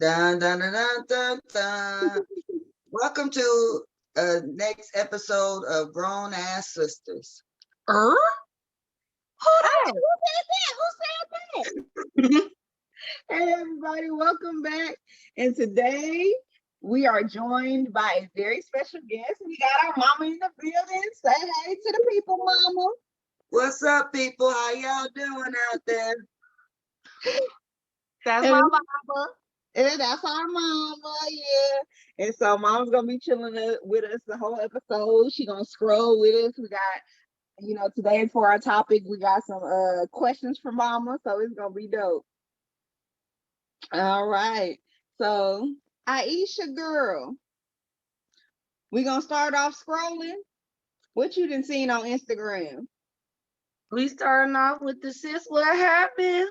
Dun, dun, dun, dun, dun, dun. Welcome to next episode of Grown Ass Sisters. Hold on. Who said that? Hey, everybody, welcome back. And today we are joined by a very special guest. We got our mama in the building. Say hey to the people, mama. What's up, people? How y'all doing out there? That's my mama. And that's our mama, yeah. And so mom's gonna be chilling with us the whole episode. She gonna scroll with us. We got, today for our topic, we got some questions from mama, so it's gonna be dope. All right. So Iesha girl, we gonna start off scrolling. What you done seen on Instagram? We starting off with the sis. What happened?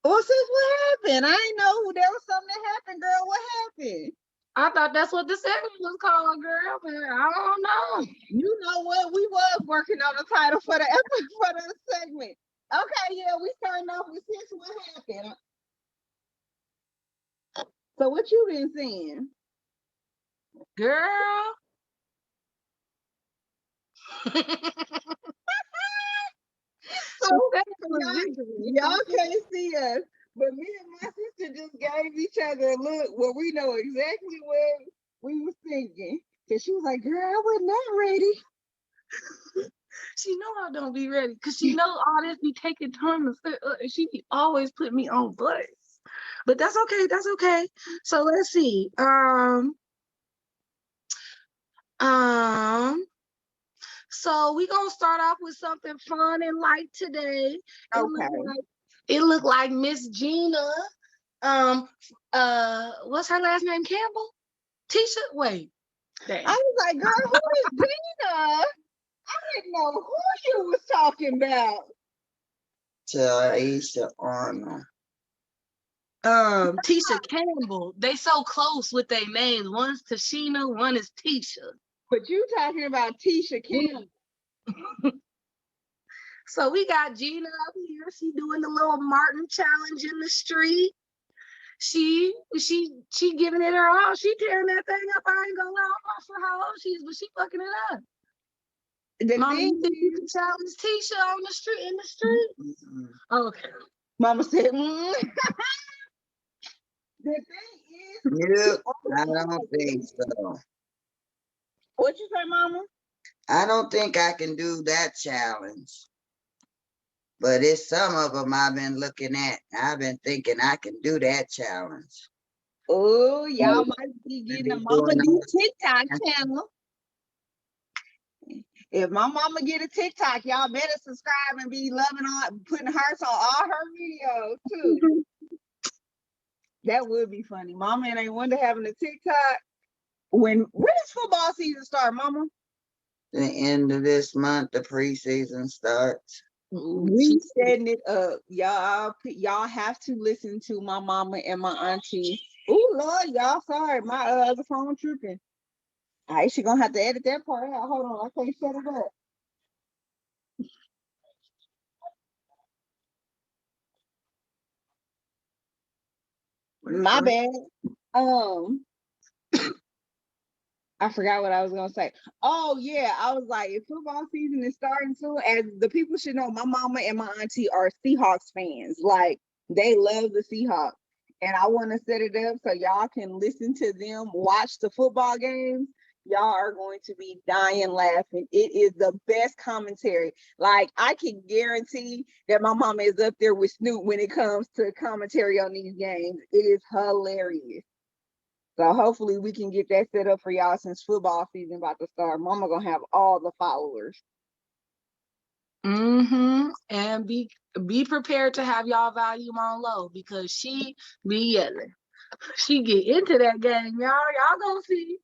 Oh, sis, what happened? I ain't know who there was something that happened, girl. What happened? I thought that's what the segment was called, girl, but I don't know. You know what? We was working on the title for the episode for the segment. Okay, yeah, we starting off with sis. What happened? So what you been seeing? Girl. So y'all can't see us, but me and my sister just gave each other a look where we know exactly what we was thinking. Cause she was like, girl, I wasn't that ready. She know I don't be ready because she know all this be taking time to fit. She be always put me on butts. But that's okay. That's okay. So let's see. So we gonna start off with something fun and light today. Okay. It looked like Miss Gina. What's her last name? Campbell? Tisha? Wait. Dang. I was like, girl, who is Gina? I didn't know who you was talking about. Iesha Arnold. Tisha Campbell. They so close with their names. One's Tashina, one is Tisha. But you talking about Tisha Campbell. So we got Gina up here. She doing the little Martin challenge in the street. She giving it her all. She tearing that thing up. I ain't gonna lie. I'm not sure how old she is, but she fucking it up. Mama, you think you can challenge Tisha on the street in the street? Okay. Mama said, The thing is, I don't think so. What you say, Mama? I don't think I can do that challenge. But it's some of them I've been looking at. I've been thinking I can do that challenge. Oh, y'all might be getting a Mama Do TikTok channel. If my mama get a TikTok, y'all better subscribe and be loving on, putting hearts on all her videos too. That would be funny. Mama and ain't wonder having a TikTok. When does football season start, Mama? The end of this month, the preseason starts. We setting it up. Y'all have to listen to my mama and my auntie. Oh Lord, y'all sorry. My other phone tripping. Aisha gonna have to edit that part out. Hold on, I can't set it up. My bad. I forgot what I was gonna say. Oh yeah, I was like, if football season is starting soon, as the people should know, my mama and my auntie are Seahawks fans. Like they love the Seahawks, and I want to set it up so y'all can listen to them watch the football games. Y'all are going to be dying laughing. It is the best commentary. Like I can guarantee that my mama is up there with Snoop when it comes to commentary on these games. It is hilarious. So hopefully we can get that set up for y'all since football season about to start. Mama gonna have all the followers. And be prepared to have y'all volume on low because she be yelling. She get into that game, y'all. Y'all gonna see.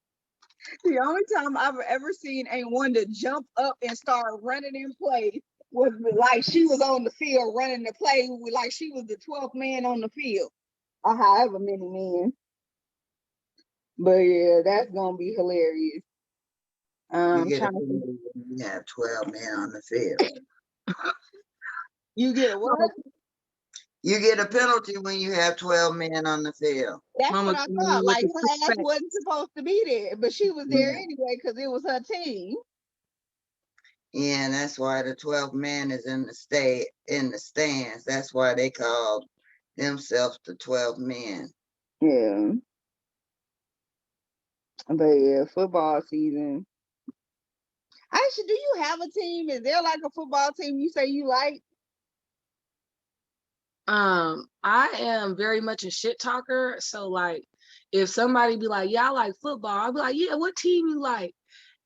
The only time I've ever seen a one to jump up and start running in place was like she was on the field running the play like she was the 12th man on the field, or however many men. But yeah, that's gonna be hilarious. You have 12 men on the field. You get a what? You get a penalty when you have 12 men on the field. That's Mama what I coming in thought. with Like the her six ass pack. wasn't supposed to be there, but she was there Yeah. anyway because it was her team. Yeah, and that's why the 12th man is in the stands. That's why they call themselves the 12 men. Yeah. But yeah, football season. Aisha, do you have a team? Is there like a football team you say you like? I am very much a shit talker. So like if somebody be like, yeah, I like football, I'll be like, yeah, what team you like?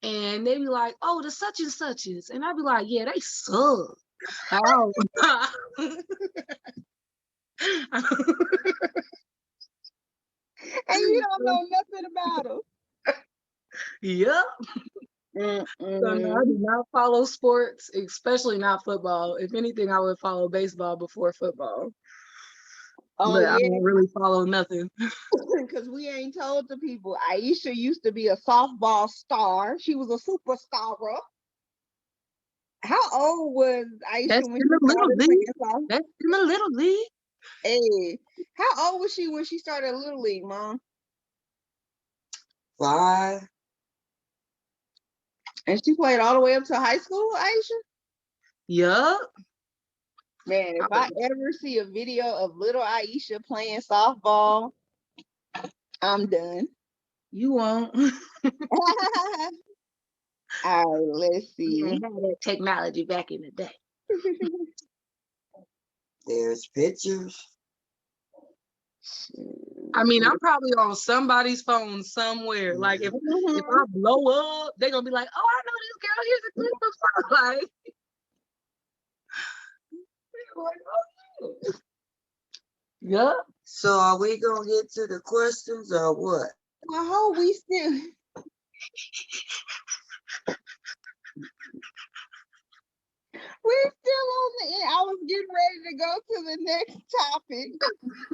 And they be like, oh, the such and suches. And I'll be like, yeah, they suck. Like, I don't- And you don't know nothing about them. Yep. So no, I do not follow sports, especially not football. If anything, I would follow baseball before football. Oh But I yeah, don't really follow nothing. because we ain't told the people. Iesha used to be a softball star. She was a superstar. How old was Iesha That's when in she the little started league. playing softball? That's in the little league. Hey, how old was she when she started Little League, Mom? 5. And she played all the way up to high school, Iesha? Yup. Man, if I ever see a video of little Iesha playing softball, I'm done. You won't. All right, let's We see. ain't had that technology back in the day. There's pictures. I mean, I'm probably on somebody's phone somewhere. Like if I blow up, they're gonna be like, "Oh, I know this girl. Here's a clip of her." Like, oh, yeah. So are we gonna get to the questions or what? I hope we still. We're still on the end. I was getting ready to go to the next topic.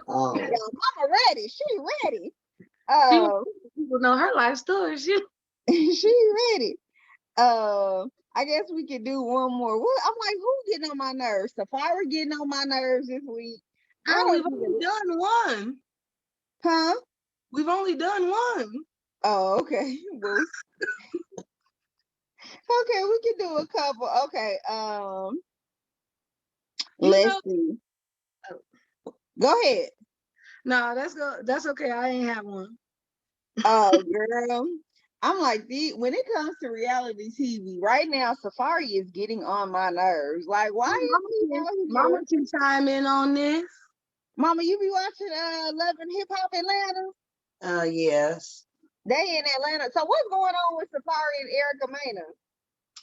Oh, Mama ready. She ready. People know her life story. She She ready. I guess we could do one more. I'm like, who getting on my nerves? Safari getting on my nerves this week. girl, we've only done one. Huh? We've only done one. Oh, okay. Well, okay, we can do a couple. Okay. You Let's know, see. Go ahead. no, that's okay. I ain't have one. Oh, girl. I'm like, when it comes to reality TV, right now, Safari is getting on my nerves. Like, why is he out Mama here? can chime in on this. Mama, you be watching Love and Hip Hop Atlanta? yes. They in Atlanta. So what's going on with Safari and Erica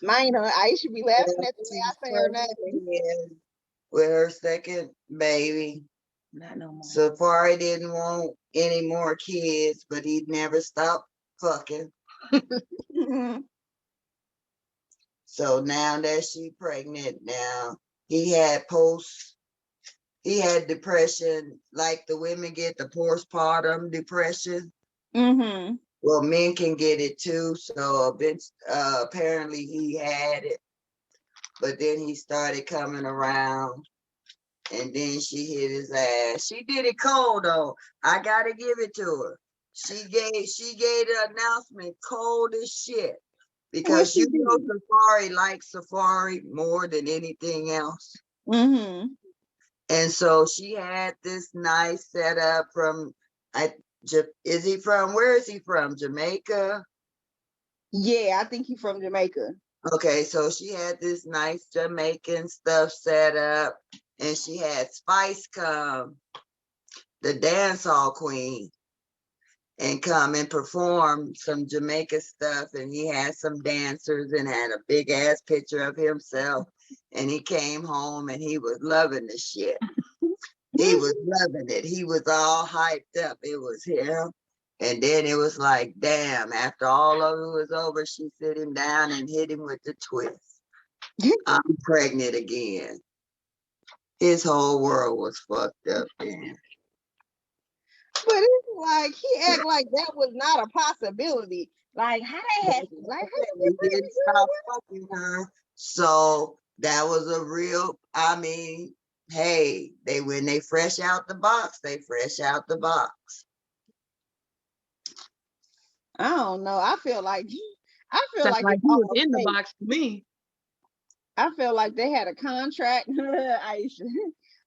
Maina, I should be laughing at the way I say her name. Yeah, with her second baby. Not no more. Safari didn't want any more kids, but he never stopped fucking. So now that she pregnant, now he had depression, like the women get the postpartum depression. Mm-hmm. Well, men can get it too. So apparently he had it, but then he started coming around, and then she hit his ass. She did it cold though. I gotta give it to her. She gave the announcement cold as shit, because she you know did? Safari likes Safari more than anything else. Mm-hmm. And so she had this nice setup from, where is he from? Jamaica? Yeah, I think he's from Jamaica. Okay, so she had this nice Jamaican stuff set up, and she had Spice come, the dance hall queen, and come and perform some Jamaica stuff. And he had some dancers and had a big ass picture of himself. And he came home and he was loving the shit. He was loving it. He was all hyped up. It was him. And then it was like, damn, after all of it was over, she sit him down and hit him with the twist. I'm pregnant again. His whole world was fucked up then. But it's like he act like that was not a possibility. Like how they had, like how He you get didn't pregnant, girl? stop fucking her. So that was a real, I mean, hey, when they fresh out the box, they fresh out the box. I don't know. I feel like Sounds like it's he was all in the fake. box to me. I feel like they had a contract. Iesha.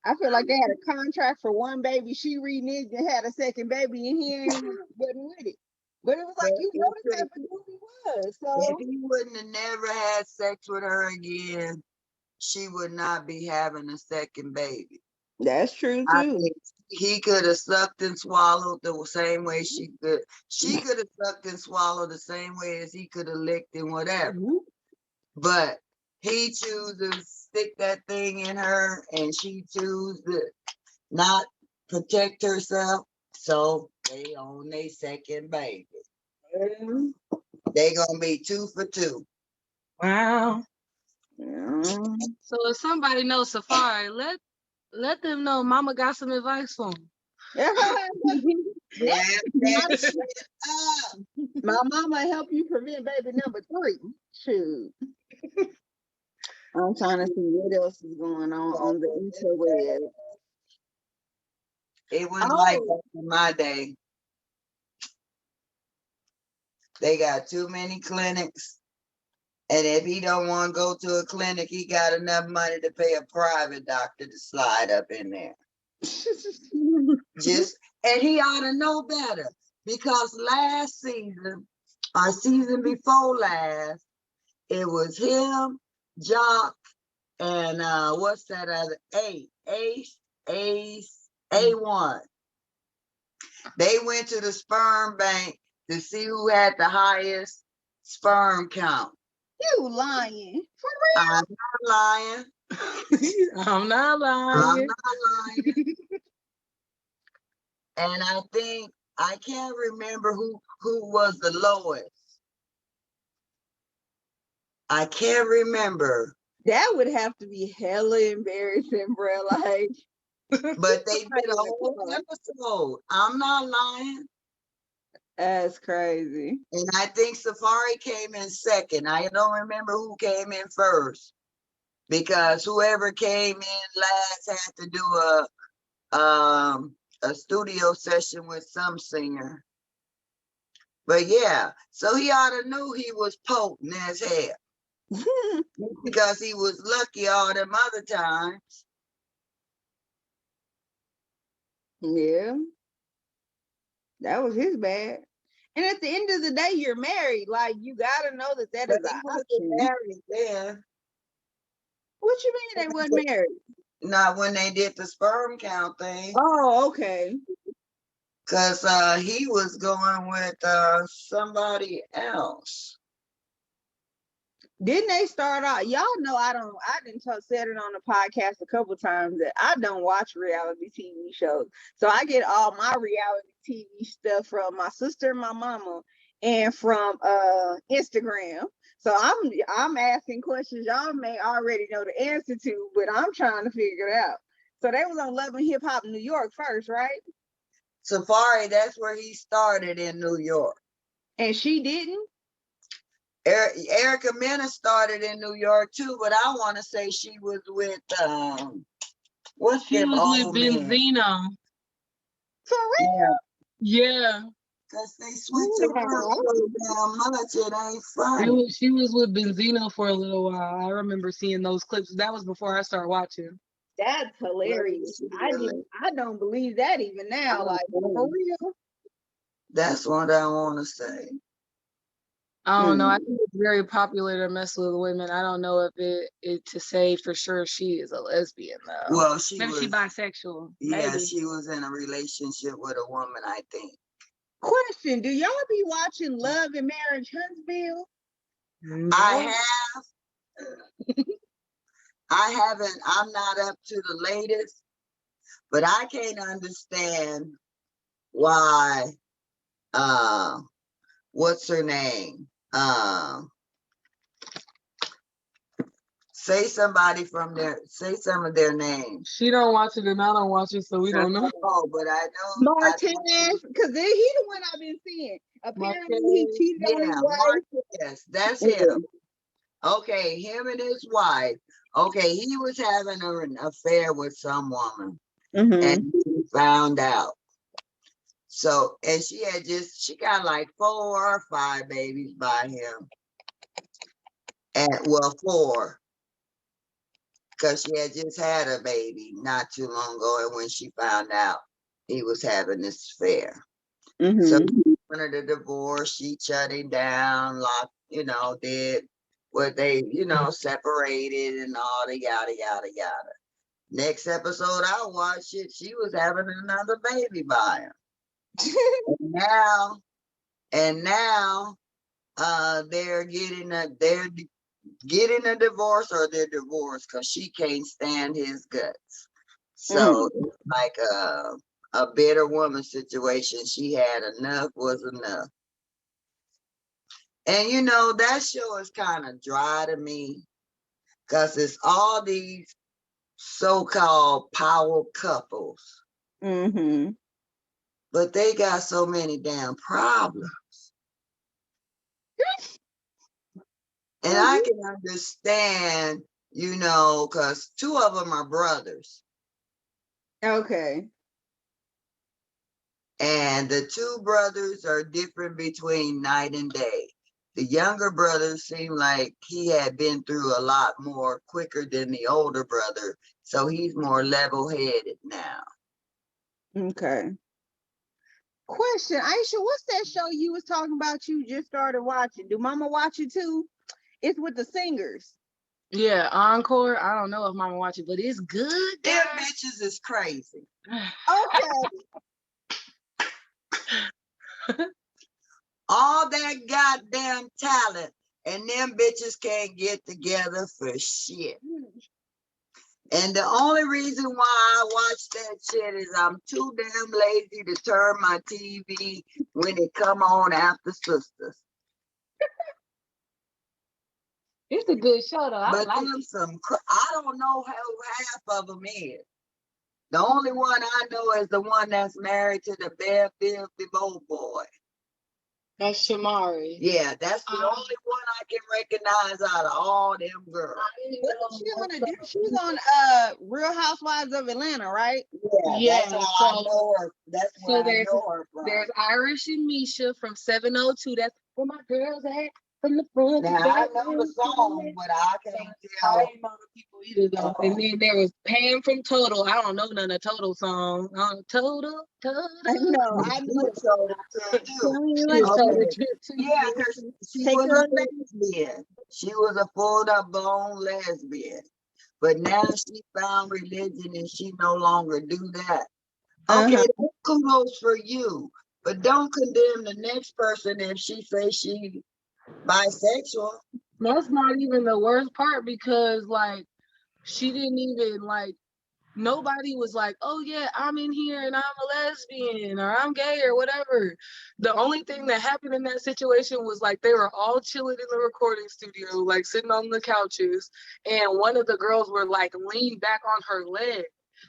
I feel like they had a contract for one baby. She reneged and had a second baby, and he wasn't with it. But it was like, you know the type of dude he was. If So he wouldn't have never had sex with her again, she would not be having a second baby. that's true I too. think he could have sucked and swallowed the same way she could. She could have sucked and swallowed the same way as he could have licked and whatever. But he chose to stick that thing in her, and she chose to not protect herself. So they own their second baby. They gonna be 2 for 2. Wow. Yeah. So if somebody knows Safari, let them know Mama got some advice for him. Yeah, that shit up. My mama help you prevent baby number 3. Shoot. I'm trying to see what else is going on the interweb. It wasn't like that in my day. They got too many clinics. And if he don't want to go to a clinic, he got enough money to pay a private doctor to slide up in there. And he ought to know better, because last season, or season before last, it was him, Jock, and what's that other A1. They went to the sperm bank to see who had the highest sperm count. You lying. For real? I'm not lying. I'm not lying. I'm not lying. And I think I can't remember who was the lowest. I can't remember. That would have to be hella embarrassing, bro. Like, but they did a whole episode. I'm not lying. That's crazy. And I think Safari came in second. I don't remember who came in first, because whoever came in last had to do a studio session with some singer. But yeah, so he ought to know he was potent as hell. Because he was lucky all them other times. Yeah. That was his bad. And at the end of the day, you're married. Like, you gotta know that But is he an wasn't option. married then. What you mean they wasn't married? Not when they did the sperm count thing. Oh, okay. Because he was going with somebody else. Didn't they start out? Y'all know I didn't said it on the podcast a couple times that I don't watch reality TV shows. So I get all my reality TV stuff from my sister and my mama and from Instagram. So I'm asking questions y'all may already know the answer to, but I'm trying to figure it out. So they was on Love and Hip Hop New York first, right? Safari, that's where he started, in New York. And she didn't? Erica Mena started in New York too, but I want to say she was with what's She them was old with men? Benzino. For real? Yeah. Because they switch around so damn much, it ain't funny. She was with Benzino for a little while. I remember seeing those clips. That was before I started watching. That's hilarious. I don't believe that even now. Like, for real. That's what I want to say. I don't know. I think it's very popular to mess with women. I don't know if it to say for sure she is a lesbian though. Well, maybe she bisexual. Yeah, maybe. she was in a relationship with a woman, I think. Question: do y'all be watching Love and Marriage Huntsville? No. I have. I haven't. I'm not up to the latest, but I can't understand why. What's her name? Say somebody from there. Say some of their names. She don't watch it and I don't watch it, so we don't know. Oh, but I know Martinez, because he the one I've been seeing. Apparently, he cheated on his wife. Martinez, that's him. Okay, him and his wife Okay, he was having an affair with some woman, Mm-hmm. and he found out. So, and she got like 4 or 5 babies by him. And well, 4, because she had just had a baby not too long ago. And when she found out he was having this affair, so Mm-hmm. he wanted a divorce. She shut him down, did what they, separated and all the yada, yada, yada. Next episode I watched it, she was having another baby by him. And now they're getting a divorce, or they're divorced because she can't stand his guts. So it's like a bitter woman situation. She had enough was enough. And that show is kind of dry to me because it's all these so-called power couples, Mm-hmm. but they got so many damn problems. And I can understand, because 2 of them are brothers. Okay. And the 2 brothers are different between night and day. The younger brother seemed like he had been through a lot more quicker than the older brother. So he's more level-headed now. Okay. Question, Iesha, what's that show you was talking about you just started watching? Do Mama watch it too? It's with the singers. Yeah, Encore. I don't know if Mama watch it, but it's good. Them guys. bitches is crazy. Okay. All that goddamn talent, and them bitches can't get together for shit. And the only reason why I watch that shit is I'm too damn lazy to turn my TV when it come on after Sisters. It's a good show though. I But like them it. I don't know how half of them is. The only one I know is the one that's married to the bare filthy old boy. That's Shamari. Yeah, that's the only one I can recognize out of all them girls. She was on Real Housewives of Atlanta, right? Yeah, that's how I know her. That's where I know her from. There's Irish and Misha from 702. That's where my girls at. From the front. Now I know the song, but I can't tell. I ain't know the people either though. And then there was Pam from Total. I don't know none of Total songs. Total. I know. I know. Yeah, because she was a lesbian. She was a full-up-blown lesbian. But now she found religion and she no longer do that. Okay, kudos for you. But don't condemn the next person if she says she bisexual. That's not even the worst part because like she didn't even like nobody was like, oh yeah, I'm in here and I'm a lesbian or I'm gay or whatever. The only thing that happened in that situation was like they were all chilling in the recording studio, like sitting on the couches, and one of the girls were like leaned back on her leg.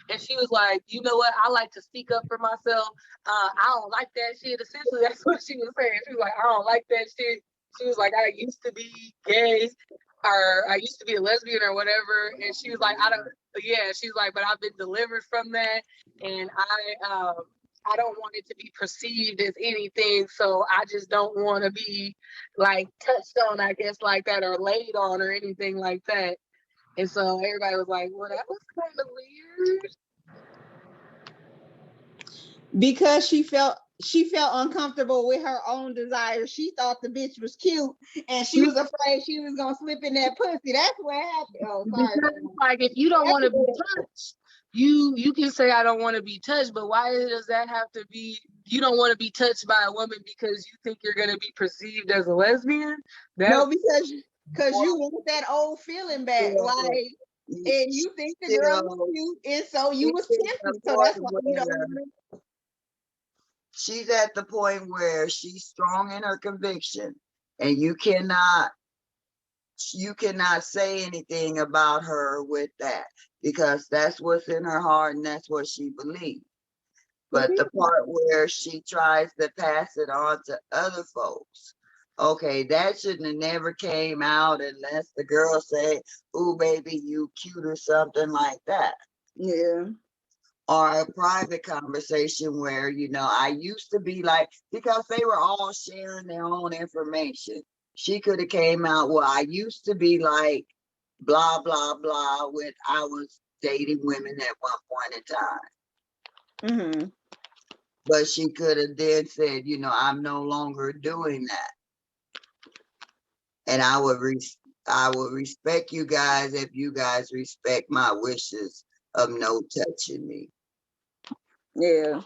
And she was like, you know what? I like to speak up for myself. I don't like that shit. Essentially, that's what she was saying. She was like, I don't like that shit. She was like, I used to be gay or I used to be a lesbian or whatever. And she was like, she's like, but I've been delivered from that. And I don't want it to be perceived as anything. So I just don't want to be like touched on, I guess, like that or laid on or anything like that. And so everybody was like, well, that was kind of weird. Because she felt uncomfortable with her own desire. She thought the bitch was cute and she was afraid she was gonna slip in that pussy. That's what happened. Oh, sorry. Like if you don't want to be touched, you can say I don't want to be touched, but why does that have to be you don't want to be touched by a woman because you think you're gonna be perceived as a lesbian? No, because you want that old feeling back. Like and you think the girl was cute, and so you was tempted. So that's why you don't want to. She's at the point where she's strong in her conviction, and you cannot say anything about her with that because that's what's in her heart and that's what she believes. But the part where she tries to pass it on to other folks, Okay, that shouldn't have never came out unless the girl said, "Ooh, baby, you cute," or something like that. Yeah. Or a private conversation where, I used to be like, because they were all sharing their own information. She could have came out, well, I used to be like blah, blah, blah, with I was dating women at one point in time. Mm-hmm. But she could have then said, I'm no longer doing that. And I would respect you guys if you guys respect my wishes of no touching me. Yeah.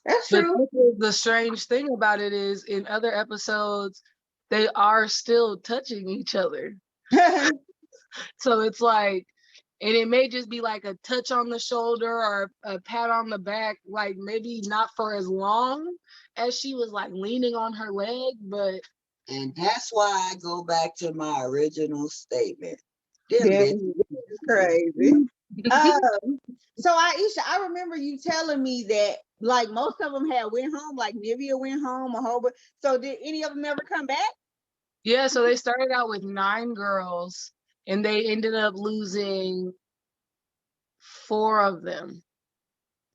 That's But true. the strange thing about it is in other episodes, they are still touching each other. So it's like, and it may just be like a touch on the shoulder or a pat on the back, like maybe not for as long as she was like leaning on her leg, but And that's why I go back to my original statement. Them Yeah, bitches. it's crazy. So Aisha, I remember you telling me that like most of them had went home, like Nivea went home, a whole bunch. So did any of them ever come back? yeah, so they started out with 9 girls and they ended up losing 4 of them.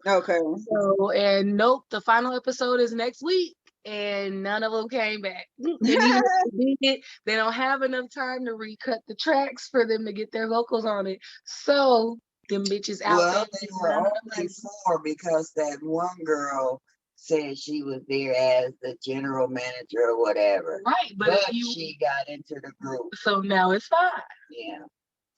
Okay. So, and nope, the final episode is next week, and none of them came back. And even if they did, they don't have enough time to recut the tracks for them to get their vocals on it. So, them bitches out Well, there. they were only 4 because that one girl said she was there as the general manager or whatever. Right, but But if you, she got into the group. so now it's 5. Yeah.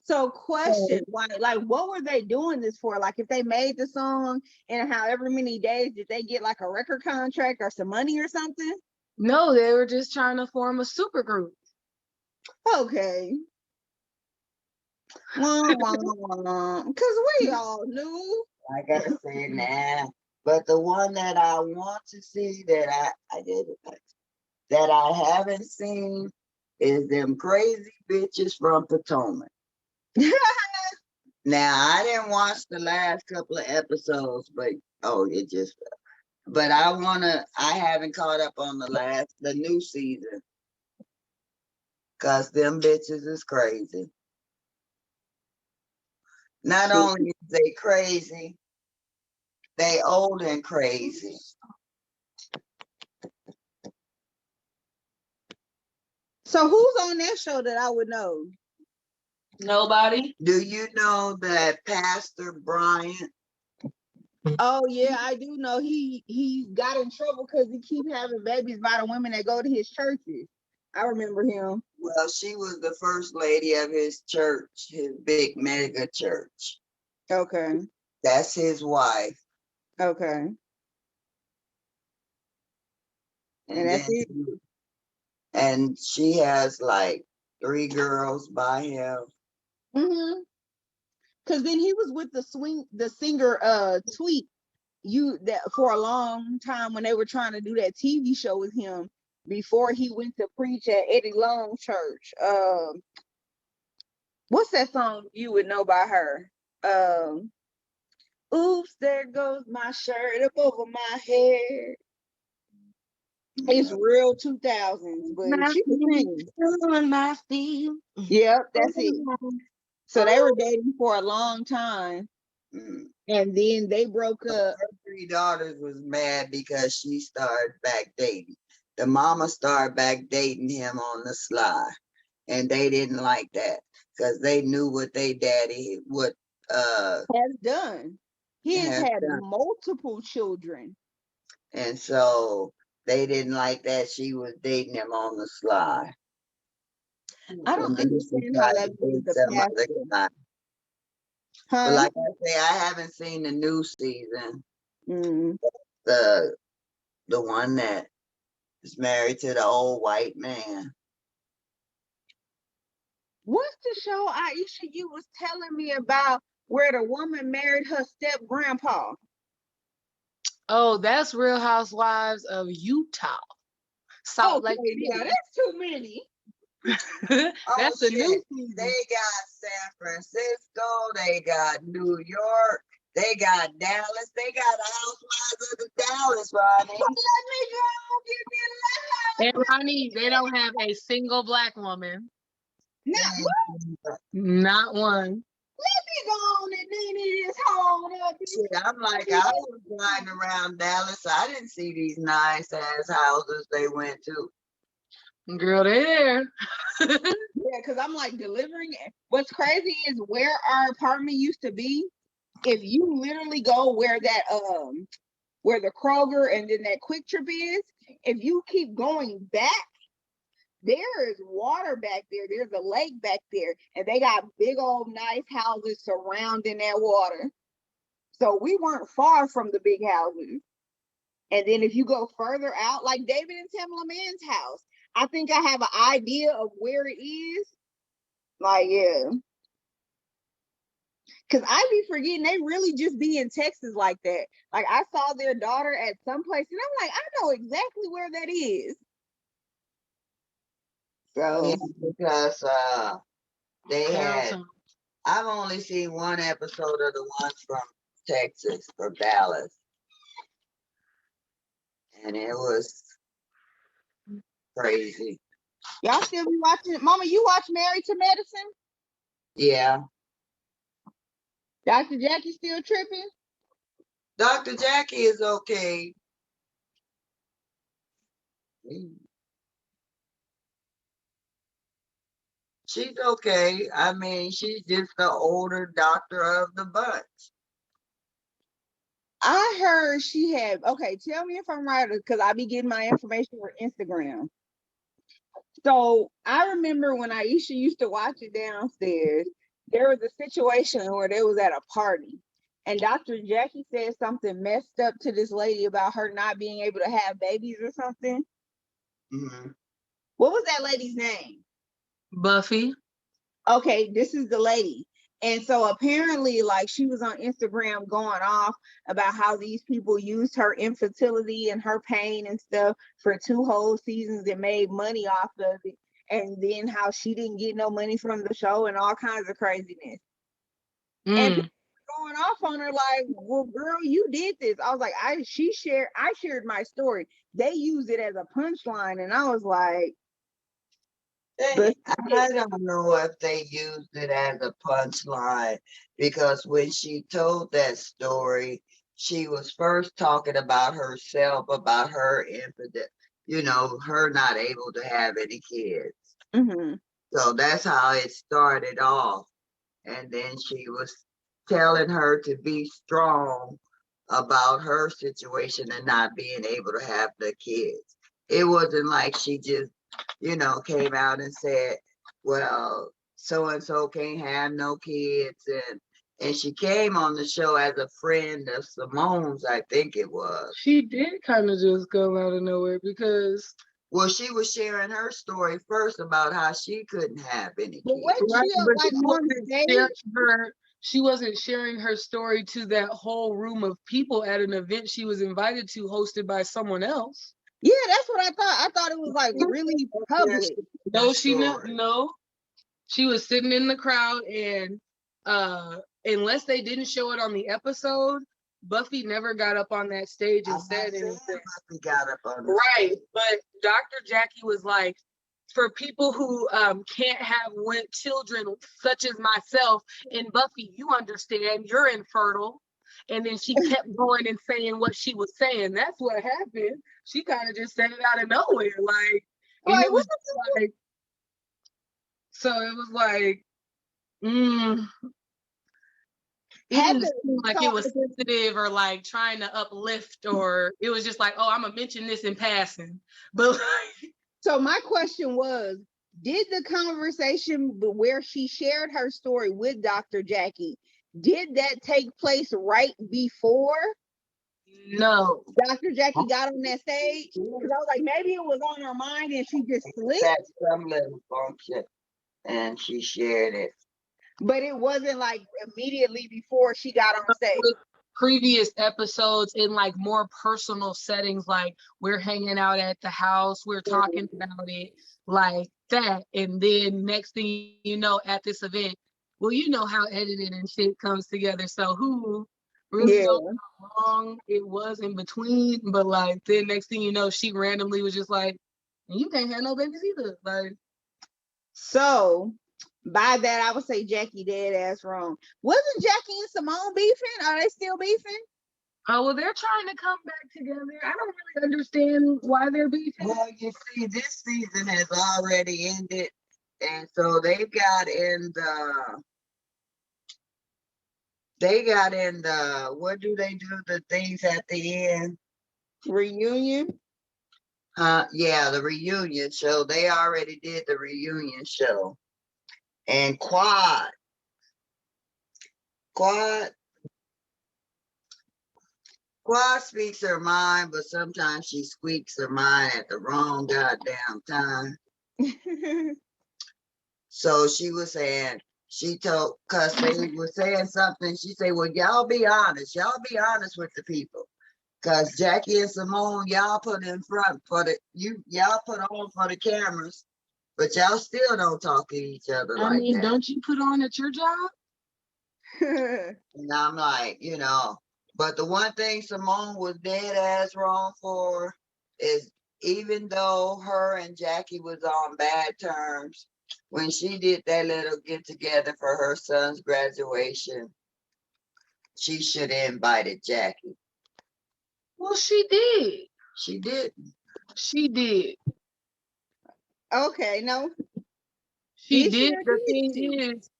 So question, why like what were they doing this for? Like if they made the song in however many days, did they get like a record contract or some money or something? No, they were just trying to form a super group. Okay. Because we all knew. Like I said, nah. But the one that I want to see that I did that I haven't seen is them crazy bitches from Potomac. Now I didn't watch the last couple of episodes, but but I haven't caught up on the new season. Cause them bitches is crazy. Not only is they crazy, they old and crazy. So who's on that show that I would know? Nobody. Do you know that Pastor Bryant? Oh yeah, I do know he got in trouble because he keep having babies by the women that go to his churches. I remember him. Well, she was the first lady of his church, his big mega church. Okay. That's his wife. Okay. And that's it. And she has like 3 girls by him. Mm-hmm. Cause then he was with the singer Tweet that for a long time when they were trying to do that TV show with him before he went to preach at Eddie Long Church. What's that song you would know by her? Oops, there goes my shirt up over my head. It's real 2000s, but she was singing. On my feet. Yep, that's it. So they were dating for a long time, and then they broke up. Her 3 daughters was mad because she started back dating. The mama started back dating him on the sly, and they didn't like that because they knew what they daddy Has done. He has had had done. multiple children. And so they didn't like that she was dating him on the sly. I don't understand how that goes the pastor. But Huh? like I say, I haven't seen the new season. Mm. The one that is married to the old white man. What's the show, Aisha, you was telling me about where the woman married her step grandpa? Oh, that's Real Housewives of Utah. Salt Okay, Lake City. yeah, that's too many. That's the new season. They got San Francisco, they got New York, they got Dallas, they got the Housewives of the Dallas, Rani. Let me go, give me a And Rani, they don't have a single Black woman. Not one. Let me go on and nene this hole up. Shit, I'm like, I was riding around Dallas. I didn't see these nice ass houses they went to. Girl, they there. Yeah, because I'm like delivering. What's crazy is where our apartment used to be. If you literally go where that where the Kroger and then that Quick Trip is, if you keep going back, there is water back there. There's a lake back there, and they got big old nice houses surrounding that water. So we weren't far from the big houses. And then if you go further out, like David and Tamala Mann's house, I think I have an idea of where it is. Like, yeah. Because I be forgetting they really just be in Texas like that. Like, I saw their daughter at some place, and I'm like, I know exactly where that is. So, Yeah, because they had, Carrollton. I've only seen one episode of the ones from Texas, from Dallas. And it was crazy. y'all still be watching? Mama, you watch Married to Medicine? Yeah. Dr. Jackie still tripping? Dr. Jackie is okay. She's okay. I mean, she's just the older doctor of the bunch. I heard she had, okay, tell me if I'm right, because I be getting my information from Instagram. So I remember when Iesha used to watch it downstairs, there was a situation where they was at a party, and Dr. Jackie said something messed up to this lady about her not being able to have babies or something. Mm-hmm. What was that lady's name? Buffy. Okay, this is the lady. And so apparently, like, she was on Instagram going off about how these people used her infertility and her pain and stuff for 2 whole seasons and made money off of it. And then how she didn't get no money from the show and all kinds of craziness. And people going off on her like, well, girl, you did this. I was like, I shared my story. They used it as a punchline, and I was like, I don't know if they used it as a punchline, because when she told that story, she was first talking about herself, about her infidel, her not able to have any kids. mm-hmm. So that's how it started off. And then she was telling her to be strong about her situation and not being able to have the kids. It wasn't like she just, came out and said, well, so and so can't have no kids. And she came on the show as a friend of Simone's, I think it was. She did kind of just come out of nowhere because, well, she was sharing her story first about how she couldn't have any But kids. wasn't right, she but like on stage? she wasn't sharing her story to that whole room of people at an event she was invited to, hosted by someone else. Yeah, that's what I thought. I thought it was like really public. No. She was sitting in the crowd, and unless they didn't show it on the episode, Buffy never got up on that stage and said anything. Buffy got up on right, but Dr. Jackie was like, for people who can't have children, such as myself, and Buffy, you understand, you're infertile. And then she kept going and saying what she was saying. That's what happened. She kind of just said it out of nowhere, like, and Like, it was like, so it was like, it didn't seem like it was sensitive or like trying to uplift, or it was just like, oh, I'm gonna mention this in passing. But like, so my question was, did the conversation where she shared her story with Dr. Jackie, did that take place right before no, Dr. Jackie got on that stage? Because I was like, maybe it was on her mind and she just slipped. That's some little function, and she shared it. But it wasn't like immediately before she got on stage. Previous episodes in like more personal settings, like we're hanging out at the house, we're talking about it like that, and then next thing you know, at this event, well, you know how edited and shit comes together, so who really knows how long it was in between, but like then next thing you know, she randomly was just like, And you can't have no babies either. Like, So by that, I would say Jackie dead ass wrong. Wasn't Jackie and Simone beefing? Are they still beefing? oh well, they're trying to come back together. I don't really understand why they're beefing. Well, you see, this season has already ended, and so what do they do? The things at the end. Reunion. Yeah, the reunion show. They already did the reunion show. And Quad speaks her mind, but sometimes she squeaks her mind at the wrong goddamn time. So she was saying, cause they were saying something. She said, well, y'all be honest. Y'all be honest with the people. Cause Jackie and Simone, y'all put in front y'all put on for the cameras, but y'all still don't talk to each other I like mean, that. don't you put on at your job? And I'm like, but the one thing Simone was dead ass wrong for is, even though her and Jackie was on bad terms, when she did that little get together for her son's graduation, she should have invited Jackie. Well, she did. She didn't. She did. Okay, no. She Iesha did. The did thing too. is,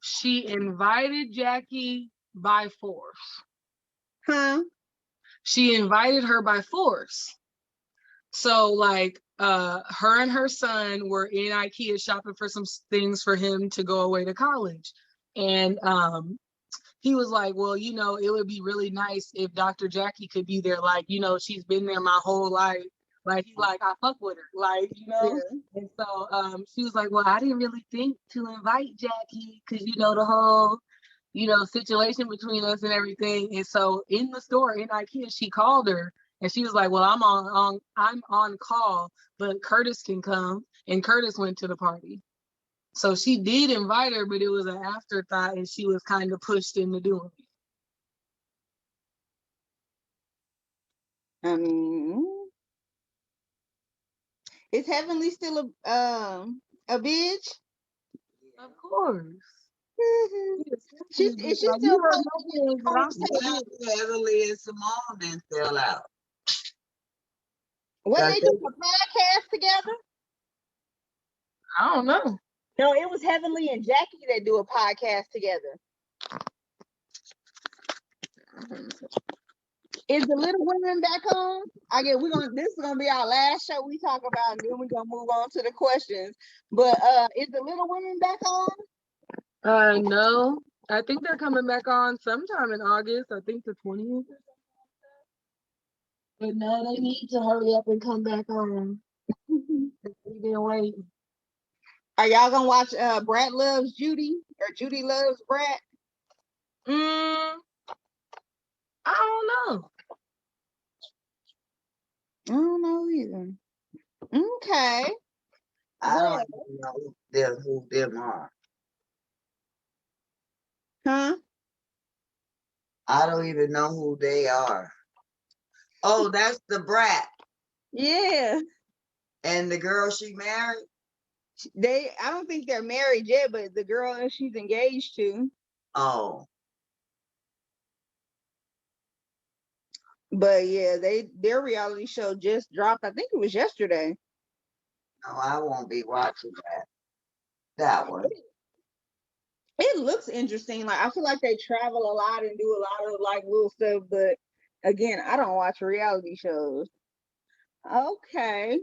she invited Jackie by force. Huh? She invited her by force. So like her and her son were in IKEA shopping for some things for him to go away to college. And he was like, well, it would be really nice if Dr. Jackie could be there. Like, she's been there my whole life. Like, he's like, I fuck with her. Like, Yeah. And so she was like, well, I didn't really think to invite Jackie because, the whole, situation between us and everything. And so in the store in IKEA, she called her and she was like, well, I'm on call, but Curtis can come. And Curtis went to the party. So she did invite her, but it was an afterthought and she was kind of pushed into doing it. I mean, is Heavenly still a bitch? Of course. Is she Like, still you heard my posting feelings, but I'm still conversation? good. Heavenly and Simone didn't fill out. When Cause they do a podcast together? I don't know. No, it was Heavenly and Jackie that do a podcast together. Is the Little Women back on? This is gonna be our last show we talk about, and then we're gonna move on to the questions. But is the Little Women back on? No. I think they're coming back on sometime in August. I think the 20th. But no, they need to hurry up and come back on. We've been waiting. Are y'all gonna watch Brat Loves Judy or Judy Loves Brat? I don't know. I don't know either. Okay. I don't even know who them are. Huh? I don't even know who they are. Oh, that's the Brat. Yeah. And the girl she married? I don't think they're married yet, but the girl that she's engaged to. Oh. But yeah, their reality show just dropped. I think it was yesterday. No, I won't be watching that one. It looks interesting. Like, I feel like they travel a lot and do a lot of like little stuff, but again, I don't watch reality shows. Okay.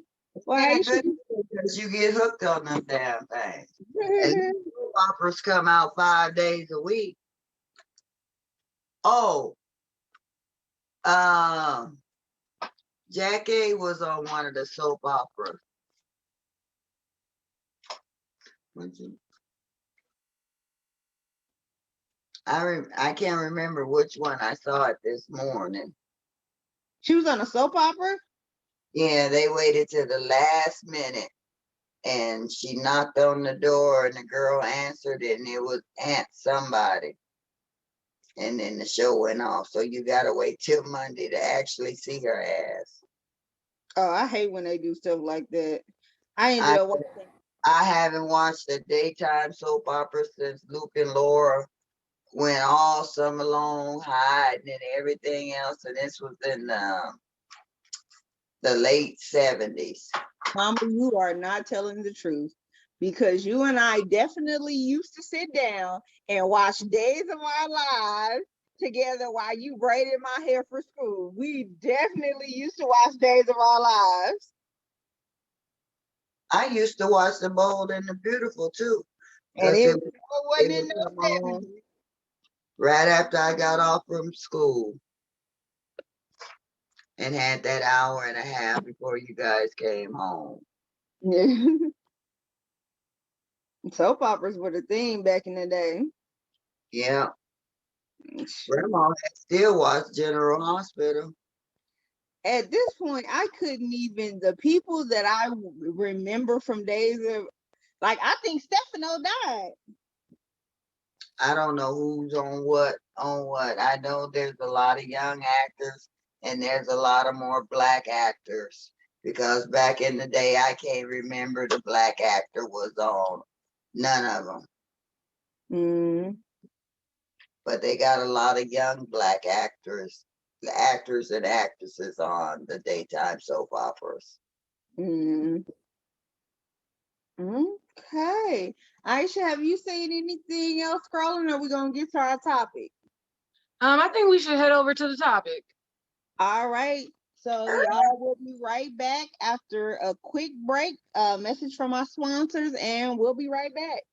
Well, Yeah, you good should. because you get hooked on them damn things. And soap operas come out 5 days a week. Oh, Jack.A. was on one of the soap operas. I can't remember which one I saw it this morning. She was on a soap opera? Yeah, they waited till the last minute and she knocked on the door and the girl answered it and it was Aunt somebody. And then the show went off. So you gotta wait till Monday to actually see her ass. Oh, I hate when they do stuff like that. I ended I up watching. I haven't watched a daytime soap opera since Luke and Laura went all summer long hiding and everything else, and this was in the late 70s. Mama, you are not telling the truth because you and I definitely used to sit down and watch Days of Our Lives together while you braided my hair for school. We definitely used to watch Days of Our Lives. I used to watch The Bold and the Beautiful too, And because it it wasn't would in come the on 70s. right after I got off from school and had that hour and a half before you guys came home. Soap operas were the thing back in the day. Yeah, Shoot. Grandma had still watched General Hospital. At this point, I couldn't even, the people that I remember from Days of, like, I think Stefano died. I don't know who's on what. I know there's a lot of young actors and there's a lot of more black actors because back in the day I can't remember the black actor was on none of them. Mm. But they got a lot of young black actors and actresses on the daytime soap operas. Mm. Okay. Aisha, have you seen anything else scrolling, or are we gonna get to our topic? I think we should head over to the topic. All right. So y'all will be right back after a quick break. Message from our sponsors, and we'll be right back.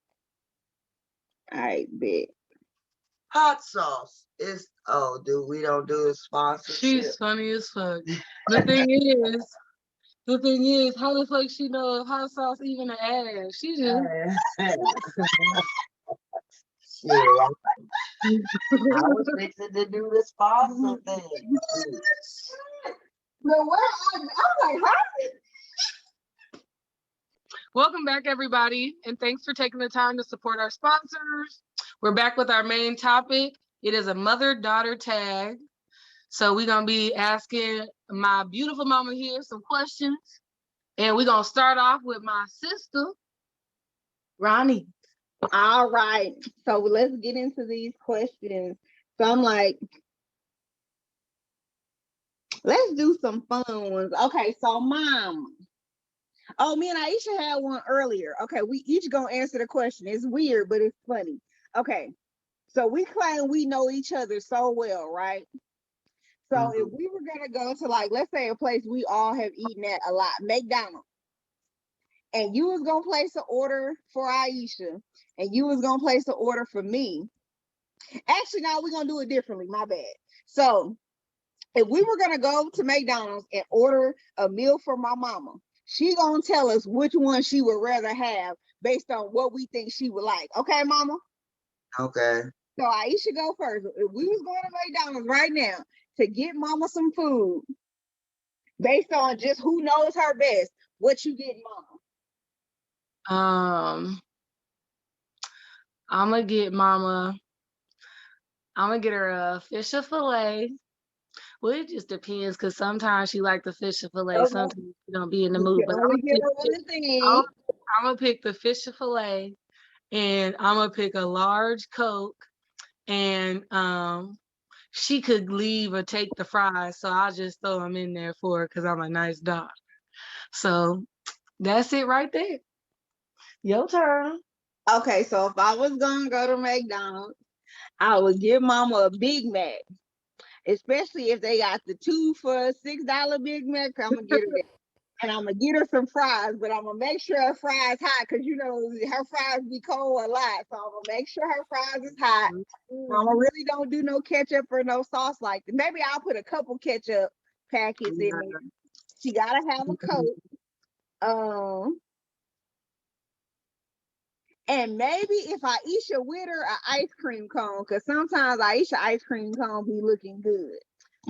All right, bet. Hot sauce is we don't do a sponsorship. She's funny as fuck. The thing is, how the fuck she know if hot sauce even an ass? She just Shit, I was fixing to do the sponsor thing. No, what? I'm like, huh? Welcome back, everybody, and thanks for taking the time to support our sponsors. We're back with our main topic. It is a mother-daughter tag. So we're gonna be asking my beautiful mama here some questions. And we're gonna start off with my sister, Rani. All right. So let's get into these questions. So I'm like, let's do some fun ones. Okay, so mom. Oh, me and Iesha had one earlier. Okay, we each gonna answer the question. It's weird, but it's funny. Okay, so we claim we know each other so well, right? So if we were gonna go to, like, let's say a place we all have eaten at a lot, McDonald's, and you was gonna place an order for Iesha, and you was gonna place an order for me. Actually, now we're gonna do it differently. My bad. So if we were gonna go to McDonald's and order a meal for my mama, she gonna tell us which one she would rather have based on what we think she would like. Okay, mama? Okay. So Iesha go first. If we was going to McDonald's right now to get mama some food based on just who knows her best, what you get, mama? I'm gonna get mama. I'm gonna get her a fish fillet. Well, it just depends, because sometimes she like the fish fillet, Okay. sometimes she don't be in the You mood. can But only get her one thing. I'm gonna pick the fish fillet, and I'm gonna pick a large Coke, and she could leave or take the fries, so I'll just throw them in there for her because I'm a nice dog. So that's it right there. Your turn. Okay, so if I was gonna go to McDonald's, I would give mama a Big Mac, especially if they got the 2 for $6 Big Mac. I'm gonna get her that. And I'm gonna get her some fries, but I'm gonna make sure her fries hot, because you know her fries be cold a lot. So I'm gonna make sure her fries is hot. Mama really don't do no ketchup or no sauce like that. Maybe I'll put a couple ketchup packets in there. She gotta have a Coke. And maybe if Iesha with her, an ice cream cone, because sometimes Iesha ice cream cone be looking good.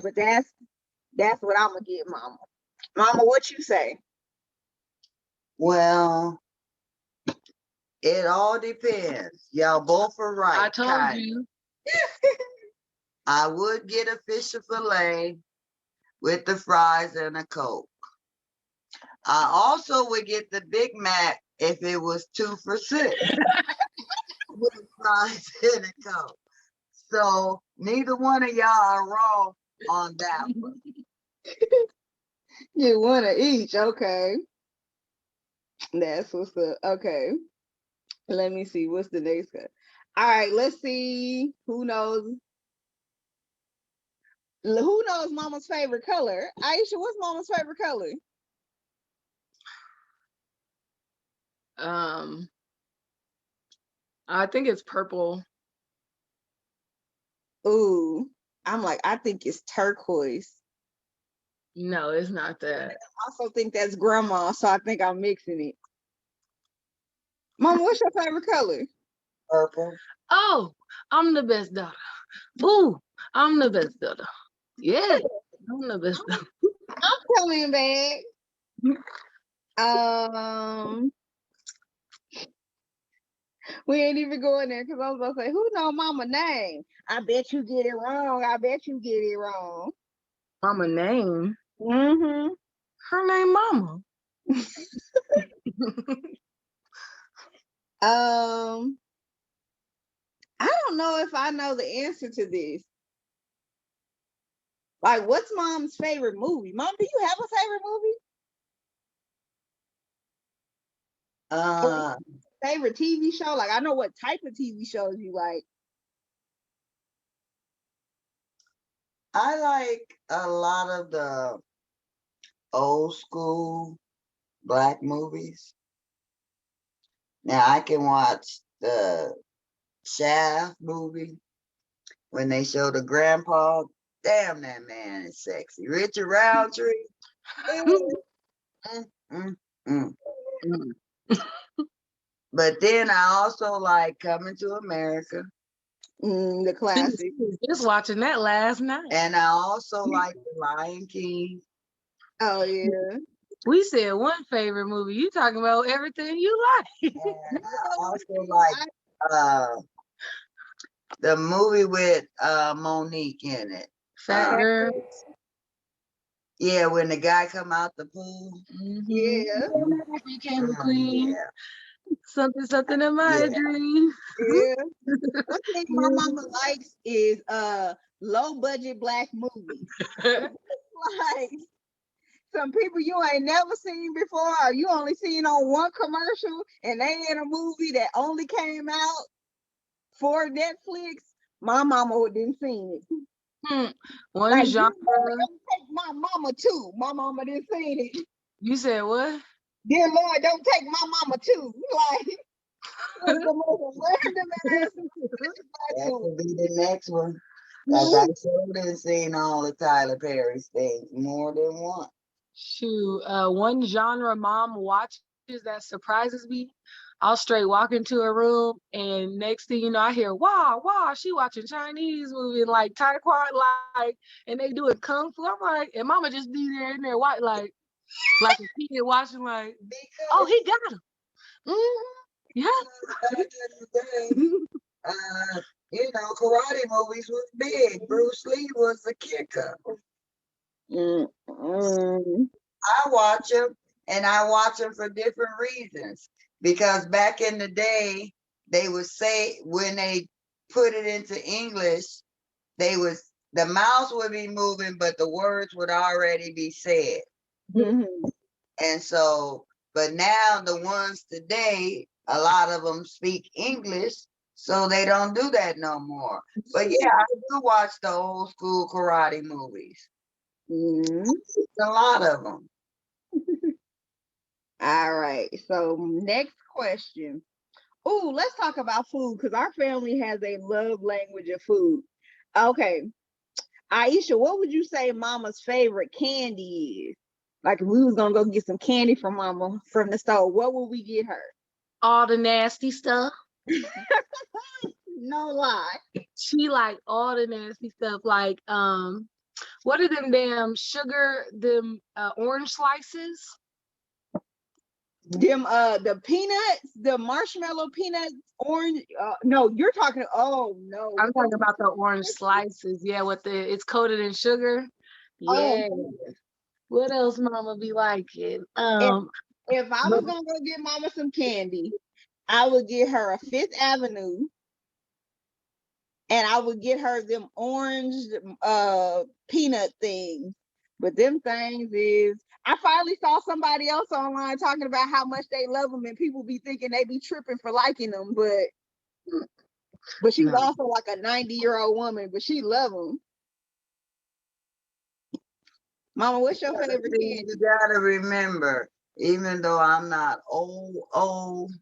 But that's what I'm gonna get mama. Mama, what you say? Well, it all depends. Y'all both are right. I told you. I would get a fish fillet with the fries and a Coke. I also would get the Big Mac if it was 2 for $6 with fries and a Coke. So neither one of y'all are wrong on that one. You one of each, okay. That's what's up. Okay. Let me see. What's the next one? All right, let's see. Who knows? Who knows Mama's favorite color? Iesha, what's Mama's favorite color? I think it's purple. Ooh, I'm like, I think it's turquoise. No, it's not that. I also think that's grandma, so I think I'm mixing it. Mama, what's your favorite color? Purple. Oh, I'm the best daughter. Ooh, I'm the best daughter. Yeah, I'm the best daughter. I'm coming back. We ain't even going there because I was gonna say, who know Mama name? I bet you get it wrong. I bet you get it wrong. Mama name? Mm-hmm. Her name Mama. I don't know if I know the answer to this. Like, what's Mom's favorite movie? Mom, do you have a favorite movie? Favorite TV show? Like, I know what type of TV shows you like. I like a lot of the old school Black movies. Now I can watch the Shaft movie when they show the grandpa. Damn, that man is sexy. Richard Roundtree. Mm, mm, mm. But then I also like Coming to America. The classic. Just watching that last night. And I also like The Lion King. Oh, yeah. We said one favorite movie. You talking about everything you like. And I also like the movie with Monique in it. Fat Girl. Yeah, when the guy come out the pool. Yeah. Became a queen. Yeah. Something in my dream. Yeah. One thing my mama likes is low budget Black movies. Like some people you ain't never seen before, or you only seen on one commercial, and they in a movie that only came out for Netflix. My mama didn't seen it. One Like, genre. don't take my mama too. My mama didn't seen it. You said what? Dear Lord, don't take my mama too. Like, what's the most random ass? That could be the next one. Cause I sure done seen all the Tyler Perry's things more than one. Shoot, one genre mom watches that surprises me. I'll straight walk into a room, and next thing you know, I hear wow, wow, she watching Chinese movie and like Taekwondo, like, and they doing kung fu. I'm like, and Mama just be there in there, like a kid watching, like, oh, he got him. Yeah. Back in the day, you know, karate movies was big. Bruce Lee was the kicker. I watch them, and I watch them for different reasons. Because back in the day, they would say when they put it into English, the mouth would be moving, but the words would already be said. And so, but now the ones today, a lot of them speak English, so they don't do that no more. But yeah, I do watch the old school karate movies. A lot of them. All right. So next question. Oh, let's talk about food because our family has a love language of food. Okay. Iesha, what would you say Mama's favorite candy is? Like if we was gonna go get some candy from Mama from the store, what would we get her? All the nasty stuff. No lie. She like all the nasty stuff. Like, what are them damn orange slices? Them the peanuts, the marshmallow peanuts, orange. No, you're talking. Oh no, I'm talking about the orange slices. Yeah, it's coated in sugar. Yeah. What else mama be liking? If if I But was gonna go get mama some candy, I would get her a Fifth Avenue, and I would get her them orange peanut things. But them things is, I finally saw somebody else online talking about how much they love them, and people be thinking they be tripping for liking them, but she's no. also like a 90-year-old woman, but she love them. Mama, what's your favorite See, candy? you gotta remember, even though I'm not old,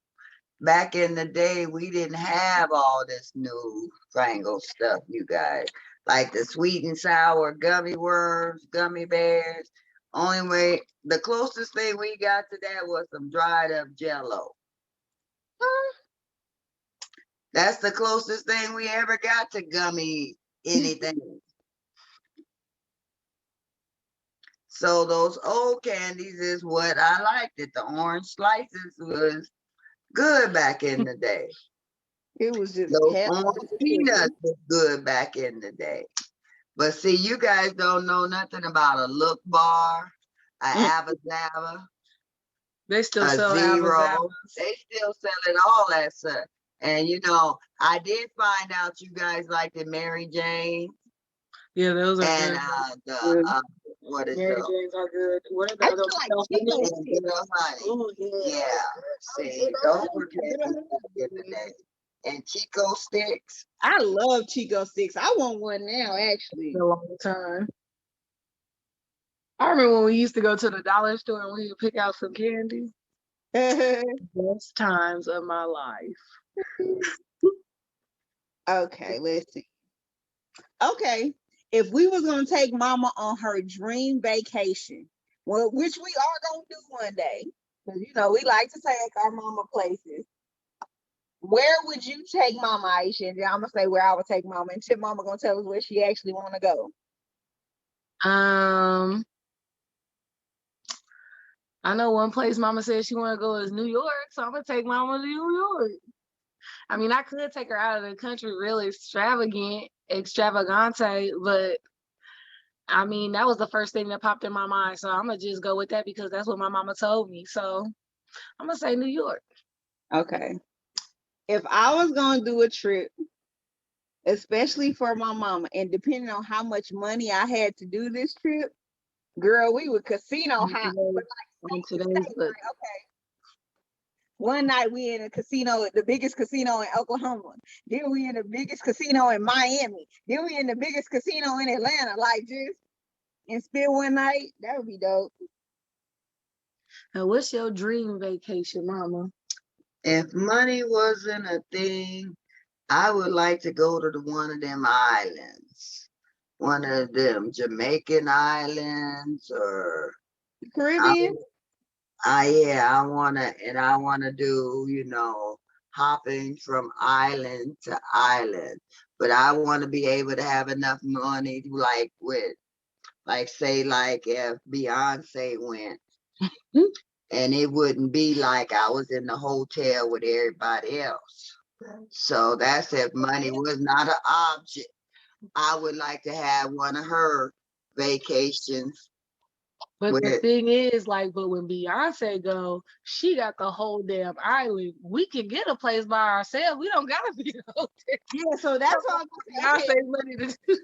back in the day, we didn't have all this new fangled stuff, you guys. Like the sweet and sour gummy worms, gummy bears. Only way, the closest thing we got to that was some dried up jello. That's the closest thing we ever got to gummy anything. So those old candies is what I liked. It. The orange slices was good back in the day. It was just Those hell orange peanuts was good back in the day. But see, you guys don't know nothing about a Look Bar, a Abba Zaba, They still a sell Zero. Abba. They still selling all that stuff. And you know, I did find out you guys like the Mary Jane Yeah, those are and good. Good. what is Mary the Janes are good. What are the I other feel like ones? Chico Honey? sticks. Little Honey. Oh yeah. Yeah, see, those were candies back in the day. And Chico sticks. I love Chico sticks. I want one now, actually. A long time. I remember when we used to go to the dollar store and we would pick out some candy. Best times of my life. Okay, let's see. Okay, if we was gonna take mama on her dream vacation, well, which we are gonna do one day, because you know we like to take our mama places. Where would you take mama, Iesha? And then I'm gonna say where I would take mama, and Tip mama gonna tell us where she actually want to go. I know one place mama said she want to go is New York, so I'm gonna take mama to New York. I mean, I could take her out of the country really extravagante, but I mean, that was the first thing that popped in my mind. So I'm gonna just go with that because that's what my mama told me. So I'm gonna say New York. Okay. If I was gonna do a trip, especially for my mama, and depending on how much money I had to do this trip, girl, we would casino hop. But On like today's state, book. like, okay. One night we in a casino, the biggest casino in Oklahoma. Then we in the biggest casino in Miami. Then we in the biggest casino in Atlanta. Like just and spend one night, that would be dope. Now, what's your dream vacation, mama? If money wasn't a thing, I would like to go to one of them islands. One of them Jamaican islands or Caribbean? I wanna do, hopping from island to island. But I wanna be able to have enough money say if Beyonce went and it wouldn't be like I was in the hotel with everybody else. So that's if money was not an object. I would like to have one of her vacations. But the With, thing is, like, but when Beyonce go, she got the whole damn island. We can get a place by ourselves. We don't gotta be the hotel. Yeah, so that's what I'm saying. Okay. Beyonce money to do.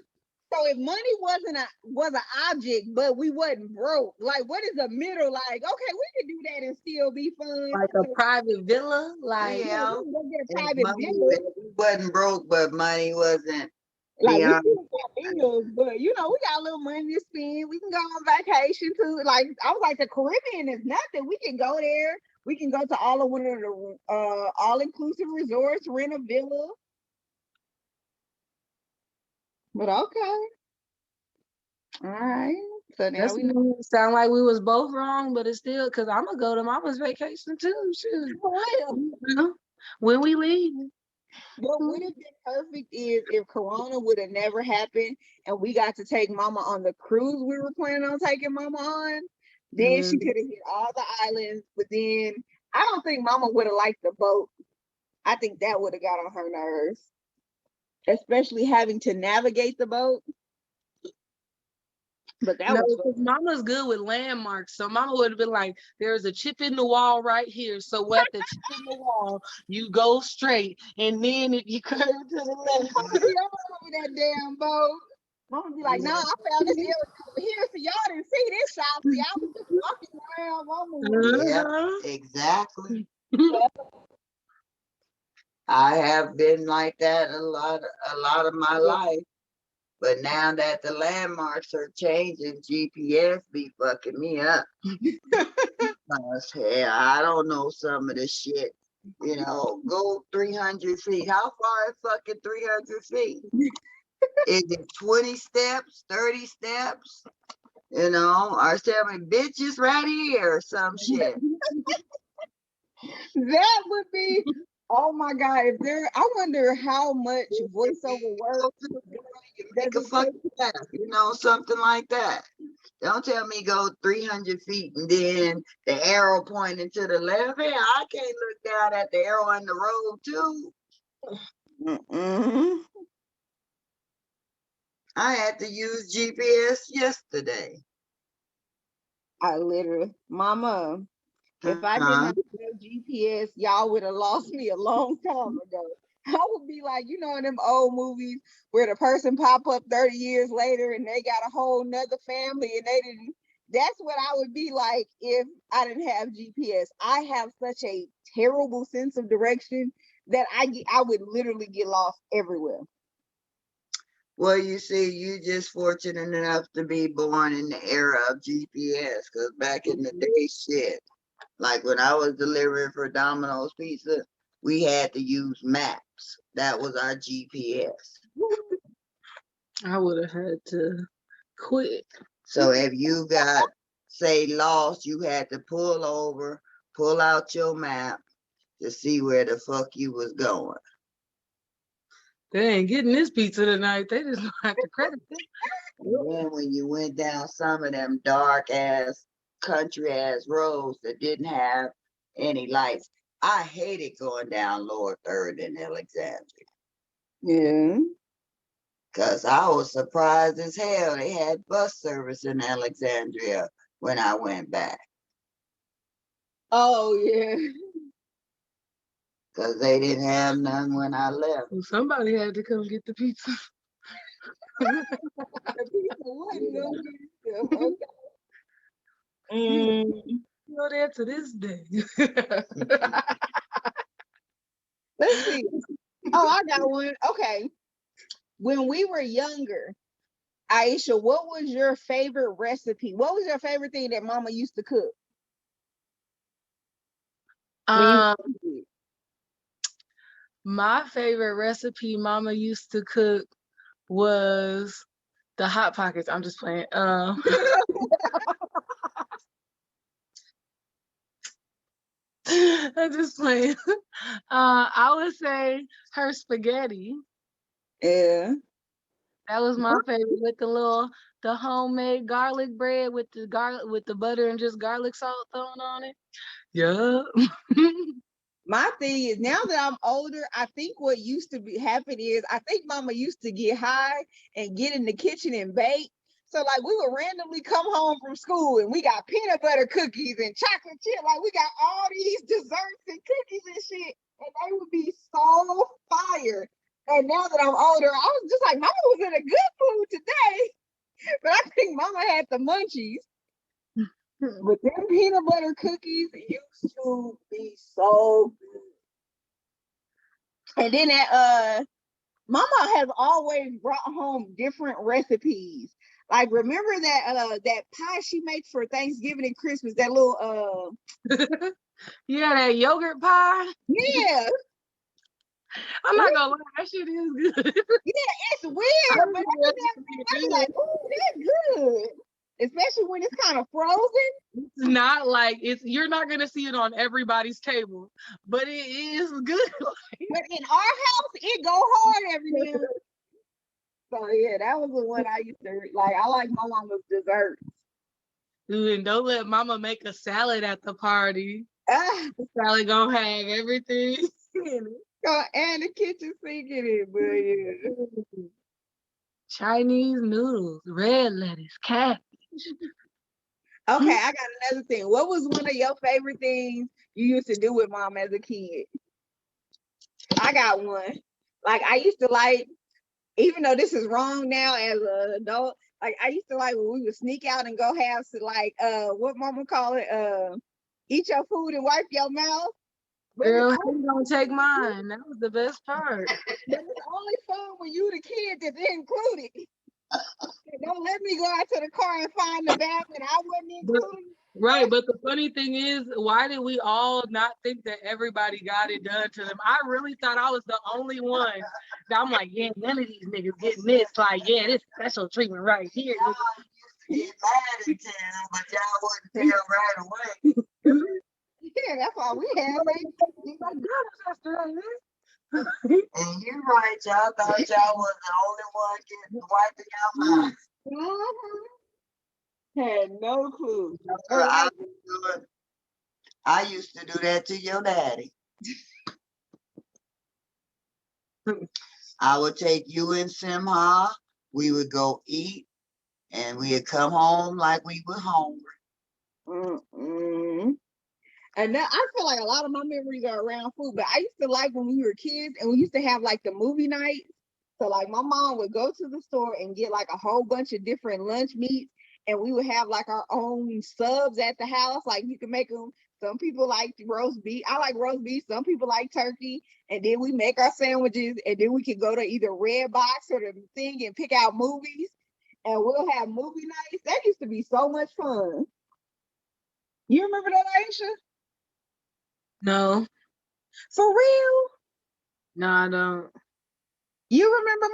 So if money was an object, but we wasn't broke, like what is the middle? Like, okay, we can do that and still be fun. Like a private villa, like Yeah, we can go get a if private money villa. wasn't broke, but money wasn't Like we beyond. still got bills, but you know, we got a little money to spend. We can go on vacation too. Like I was like, the Caribbean is nothing. We can go there. We can go to all of one of the all-inclusive resorts, rent a villa. But okay. All right. So now that's we know. sound like we was both wrong, but it's still because I'm gonna go to mama's vacation too. Shoot. When we leave. What would have been perfect is if Corona would have never happened and we got to take mama on the cruise we were planning on taking mama on. Then she could have hit all the islands, but then I don't think mama would have liked the boat. I think that would have got on her nerves, especially having to navigate the boat. But that No, was because Mama's good with landmarks. So Mama would have been like, there's a chip in the wall right here. So at the chip in the wall, you go straight. And then if you curve to the left. Mama be all over that damn boat. Mama be like, no, I found this area over here, so y'all didn't see this shop. See, I was just walking around. Mama. Yeah, Uh-huh. exactly. I have been like that a lot of my life. But now that the landmarks are changing, GPS be fucking me up. Because, hell, I don't know some of the shit. You know, go 300 feet. How far is fucking 300 feet? Is it 20 steps, 30 steps? You know, or tell me, bitches right here or some shit. That would be, oh my God. If there, I wonder how much voiceover work You does make a it fucking path, you know, something like that. Don't tell me go 300 feet and then the arrow pointing to the left. Hey, I can't look down at the arrow on the road too. Mm-mm. I had to use GPS yesterday. I literally, Mama, if I didn't have no GPS, y'all would have lost me a long time ago. I would be like, you know, in them old movies where the person pop up 30 years later and they got a whole nother family and they didn't. That's what I would be like if I didn't have GPS. I have such a terrible sense of direction that I would literally get lost everywhere. Well, you see, you just fortunate enough to be born in the era of GPS, because back in the day, shit, like when I was delivering for Domino's Pizza, we had to use maps. That was our GPS. I would have had to quit. So if you got, say, lost, you had to pull over, pull out your map to see where the fuck you was going. They ain't getting this pizza tonight. They just don't have to credit it. And then when you went down some of them dark ass, country ass roads that didn't have any lights, I hated going down Lower Third in Alexandria. Yeah. Cause I was surprised as hell they had bus service in Alexandria when I went back. Oh yeah. Cause they didn't have none when I left. Well, somebody had to come get the pizza. The pizza wasn't gonna get itself. Okay. Go there to this day. Let's see. Oh, I got one. Okay. When we were younger, Iesha, what was your favorite recipe? What was your favorite thing that Mama used to cook? Um, my favorite recipe Mama used to cook was the Hot Pockets. I'm just playing. I'm just playing. I would say her spaghetti. Yeah. That was my favorite with the homemade garlic bread with the garlic with the butter and just garlic salt thrown on it. Yeah. My thing is now that I'm older, I think what used to be happen is I think Mama used to get high and get in the kitchen and bake. So like we would randomly come home from school and we got peanut butter cookies and chocolate chip. Like we got all these desserts and cookies and shit. And they would be so fire. And now that I'm older, I was just like, Mama was in a good mood today. But I think Mama had the munchies. But them peanut butter cookies used to be so good. And then that Mama has always brought home different recipes. Like remember that pie she makes for Thanksgiving and Christmas, that little Yeah, that yogurt pie. yeah. I'm not gonna lie, that shit is good. Yeah, it's weird, but I be like, oh, that's good. Especially when it's kind of frozen. It's not like you're not gonna see it on everybody's table, but it is good. But in our house, it go hard every now. So yeah, that was the one I used to like. I like my mama's desserts. Dude, and don't let Mama make a salad at the party. Ah, The salad gonna have everything in it. and the kitchen sink in it, but yeah. Chinese noodles, red lettuce, cabbage. Okay, I got another thing. What was one of your favorite things you used to do with mom as a kid? I got one. Like I used to like, even though this is wrong now as an adult, like I used to like when we would sneak out and go have to like what mama call it, eat your food and wipe your mouth. But it's Girl, how only, you gonna take mine? That was the best part. but it's only fun when you the kid that's included. Don't let me go out to the car and find the bag that I wasn't But, included. right, but the funny thing is, why did we all not think that everybody got it done to them? I really thought I was the only one. That I'm like, yeah, none of these niggas getting this. Like, yeah, this special treatment right here. Y'all used to get mad and tell, but y'all wouldn't tell right away. Yeah, that's why we had like And you're right, y'all thought y'all was the only one getting wiping your mouth. had no clue. I used to do that to your daddy. I would take you and Simha. We would go eat, and we'd come home like we were hungry. Mm-mm. And that, I feel like a lot of my memories are around food, but I used to like when we were kids and we used to have like the movie night. So like my mom would go to the store and get like a whole bunch of different lunch meats, and we would have like our own subs at the house. Like you can make them. Some people like roast beef. I like roast beef. Some people like turkey. And then we make our sandwiches, and then we could go to either Red Box or the thing and pick out movies, and we'll have movie nights. That used to be so much fun. You remember that, Aisha? No, For real? no, I don't. You remember,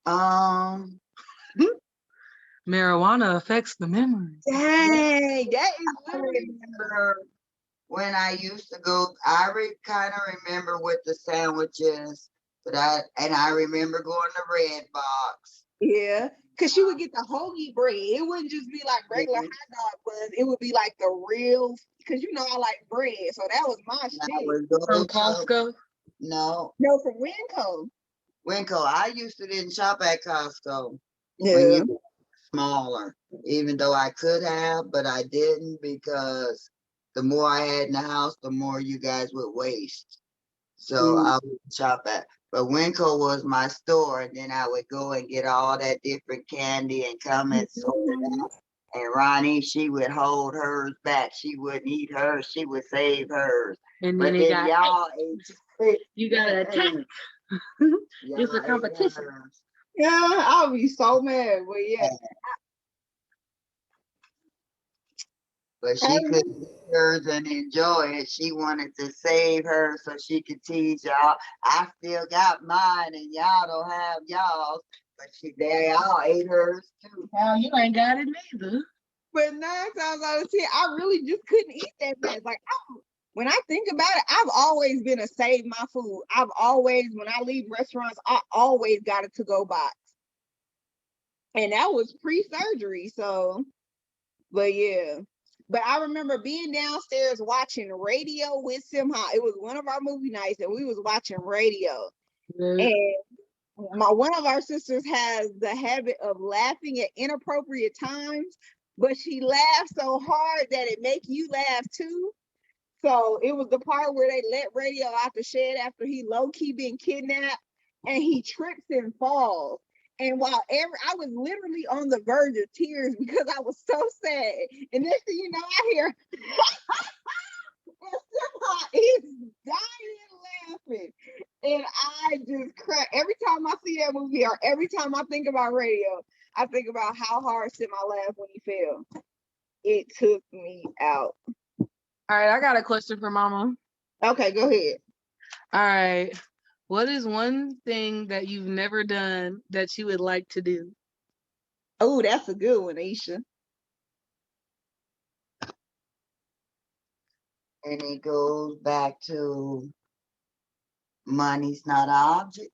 Mama? Marijuana affects the memories. Dang, that is I literally. remember when I used to go. I kind of remember with the sandwiches, but I remember going to Red Box. Yeah, because she would get the hoagie bread. It wouldn't just be like regular hot dog buns. It would be like the real, because you know I like bread. So that was my And I shit. would go From to Costco? no No, from Winco. Winco. I used to didn't shop at Costco when Yeah. you were smaller, even though I could have, but I didn't because the more I had in the house, the more you guys would waste. So Mm. I would shop at. But Winco was my store, and then I would go and get all that different candy and come and sort it out. And Ronnie, she would hold hers back. She wouldn't eat hers. She would save hers. And But then it then got, y'all ate. you got to attack. It's a Y'all ate competition. hers. Yeah, I'll be so mad. But yeah, But I she remember. couldn't eat hers and enjoy it. She wanted to save her so she could tease y'all. I still got mine, and y'all don't have y'all. But they all ate hers too. Well, you ain't got it neither. But 9 times out of 10, I really just couldn't eat that much. Like, when I think about it, I've always been a save my food. I've always, when I leave restaurants, I always got a to-go box. And that was pre-surgery. So, but yeah. But I remember being downstairs watching radio with Simha. It was one of our movie nights, and we was watching radio. Yeah. And one of our sisters has the habit of laughing at inappropriate times, but she laughs so hard that it makes you laugh too. So it was the part where they let Radio out the shed after he low-key been kidnapped, and he trips and falls. And I was literally on the verge of tears because I was so sad. And next thing you know, I hear and Simha is dying laughing. And I just crack every time I see that movie, or every time I think about Radio, I think about how hard Simha laughed when he fell. It took me out. All right, I got a question for Mama. Okay, go ahead. All right. What is one thing that you've never done that you would like to do? Oh, that's a good one, Iesha. And it goes back to money's not an object.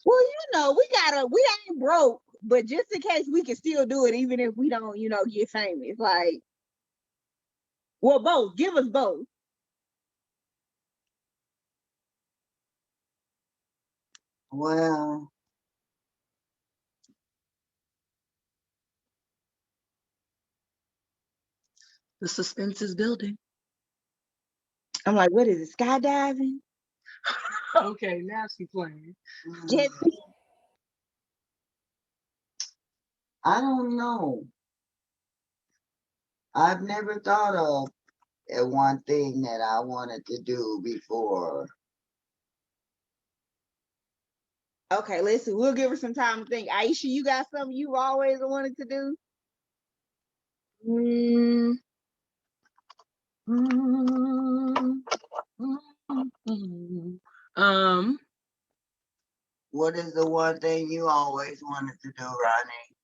Well, we ain't broke, but just in case we can still do it, even if we don't, get famous. Like, well, both. Give us both. Well, The suspense is building. I'm like, what is it? Skydiving? Okay, now she's playing. Jet ski? I don't know. I've never thought of one thing that I wanted to do before. Okay, listen, we'll give her some time to think. Iesha, you got something you always wanted to do? Mm. Mm. Mm. What is the one thing you always wanted to do, Ronnie?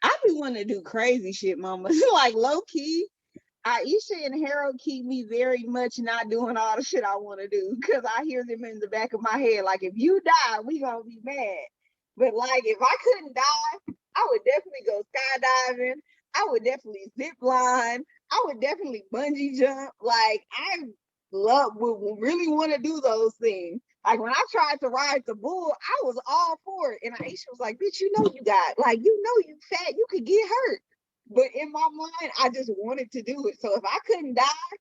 I be wanting to do crazy shit, mama. Like low key, Iesha and Harold keep me very much not doing all the shit I want to do because I hear them in the back of my head. Like, if you die, we gonna be mad. But like, if I couldn't die, I would definitely go skydiving. I would definitely zip line. I would definitely bungee jump. Like, would really want to do those things. Like when I tried to ride the bull, I was all for it. And Aisha was like, bitch, you know you got, like, you know you fat, you could get hurt. But in my mind, I just wanted to do it. So if I couldn't die,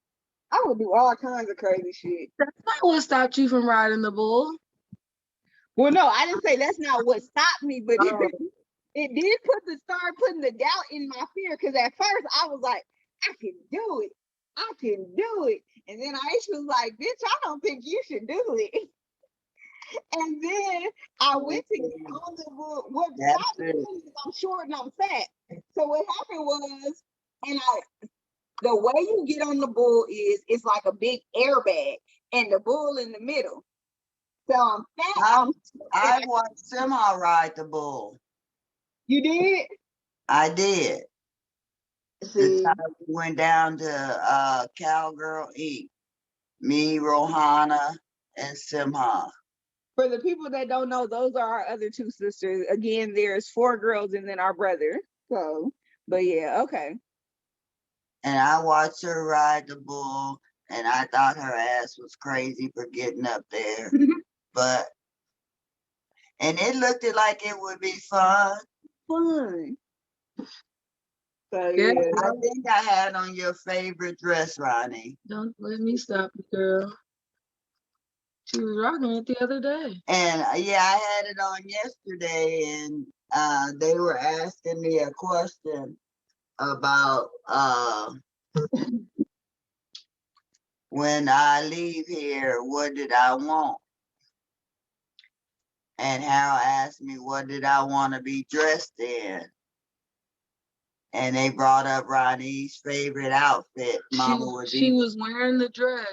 I would do all kinds of crazy shit. That's not what stopped you from riding the bull. Well, no, I didn't say that's not what stopped me, but it did start putting the doubt in my fear. Because at first I was like, I can do it. I can do it. And then Aisha was like, bitch, I don't think you should do it. And then I went to get on the bull. What stopped me is I'm short and I'm fat. So what happened was, the way you get on the bull is it's like a big airbag and the bull in the middle. So I'm fat. I watched Simha ride the bull. You did? I did. See? The time we went down to Cowgirl Inc. Me, Rohana, and Simha. For the people that don't know, those are our other two sisters. Again, there's 4 girls and then our brother. So, but yeah, okay. And I watched her ride the bull, and I thought her ass was crazy for getting up there. And it looked like it would be fun. Fun. So Yeah. yeah. I think I had on your favorite dress, Ronnie. Don't let me stop you, girl. She was rocking it the other day. And yeah, I had it on yesterday, and they were asking me a question about when I leave here, what did I want? And Harold asked me, what did I want to be dressed in? And they brought up Ronnie's favorite outfit. She was wearing the dress.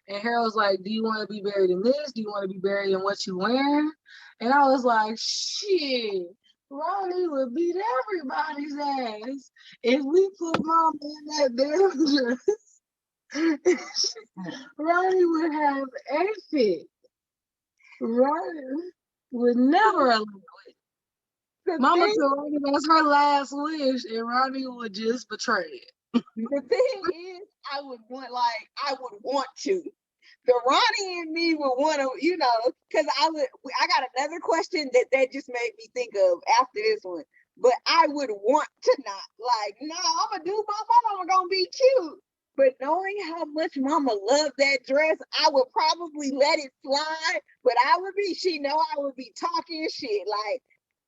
And Harold's like, do you want to be buried in this? Do you want to be buried in what you wearing? And I was like, shit, Ronnie would beat everybody's ass if we put Mama in that damn dress. Ronnie would have a fit. Ronnie would never allow it. Mama told Ronnie that's her last wish, and Ronnie would just betray it. The thing is, I would want to. The Ronnie and me would want to, because I got another question that just made me think of after this one. But I would want to not. Like, no, I'm going to do my mama going to be cute. But knowing how much mama loved that dress, I would probably let it slide. But she know I would be talking shit. Like,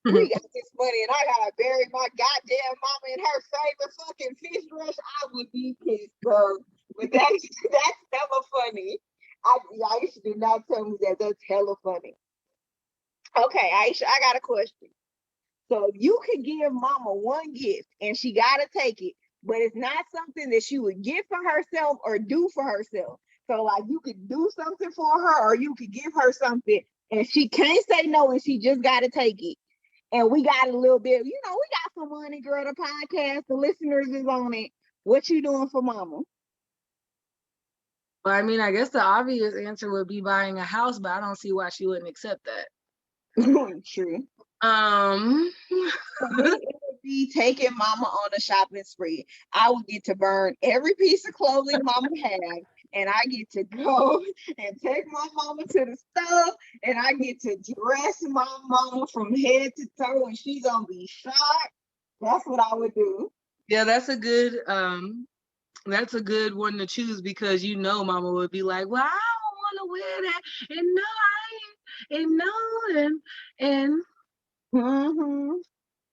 we got this money and I gotta bury my goddamn mama in her favorite fucking fish dress. I would be pissed, bro. But that's hella funny. Aisha did not tell me that. That's hella funny. Okay, Aisha, I got a question. So you could give mama one gift and she gotta take it, but it's not something that she would get for herself or do for herself. So like you could do something for her or you could give her something and she can't say no and she just gotta take it. And we got a little bit, we got some money, girl, the podcast, the listeners is on it. What you doing for mama? Well, I mean, I guess the obvious answer would be buying a house, but I don't see why she wouldn't accept that. True. For me, it would be taking mama on a shopping spree. I would get to burn every piece of clothing mama had, and I get to go and take my mama to the store, and I get to dress my mama from head to toe, and she's gonna be shocked. That's what I would do. Yeah, that's a good That's a good one to choose because you know mama would be like, well, I don't want to wear that. And no, I ain't. And no, and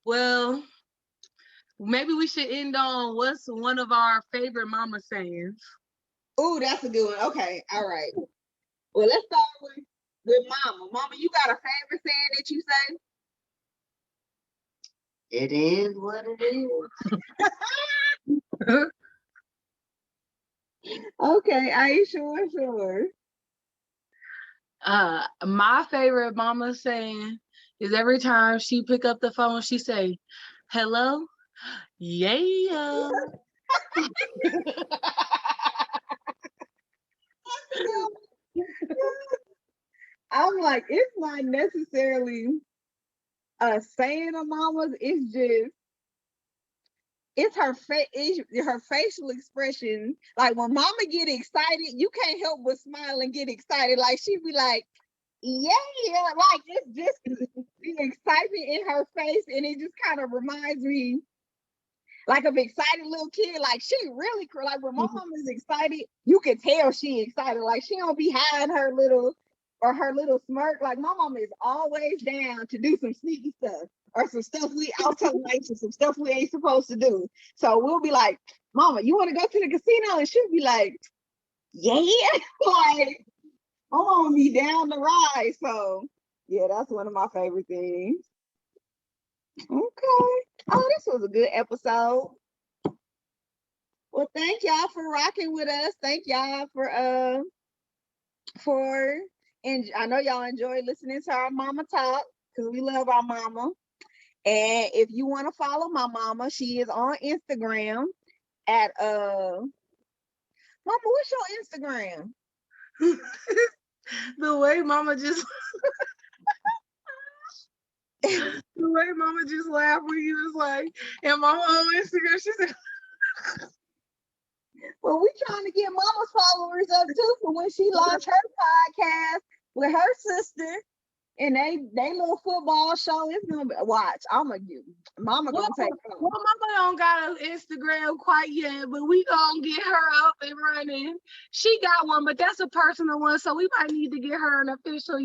well, maybe we should end on what's one of our favorite mama sayings. Oh, that's a good one. Okay, all right. Well, let's start with mama. Mama, you got a favorite saying that you say? It is what it is. Okay, Iesha, what's yours? My favorite mama saying is every time she pick up the phone, she say, hello, yeah. I'm like, it's not necessarily a saying of mama's, it's just it's her facial expression. Like when mama get excited, you can't help but smile and get excited. Like she be like, yeah, like it's just the excitement in her face, and it just kind of reminds me like of excited little kid. Like she really like when my mom is excited, you can tell she excited. Like she don't be hiding her little smirk. Like my mom is always down to do some sneaky stuff or some stuff I'll tell Iesha some stuff we ain't supposed to do. So we'll be like, Mama, you want to go to the casino? And she'll be like, yeah. Like my mom be down the ride. So yeah, that's one of my favorite things. Okay. Oh, this was a good episode. Well, thank y'all for rocking with us. Thank y'all for and I know y'all enjoy listening to our mama talk because we love our mama. And if you want to follow my mama, she is on Instagram at Mama, what's your Instagram? The way mama just the way mama just laughed when he was like, and mama on Instagram, she said, well, we trying to get mama's followers up too for when she launched her podcast with her sister. And they little football show is gonna be watch. Mama gonna take well, mama don't got an Instagram quite yet, but we gonna get her up and running. She got one, but that's a personal one, so we might need to get her an official,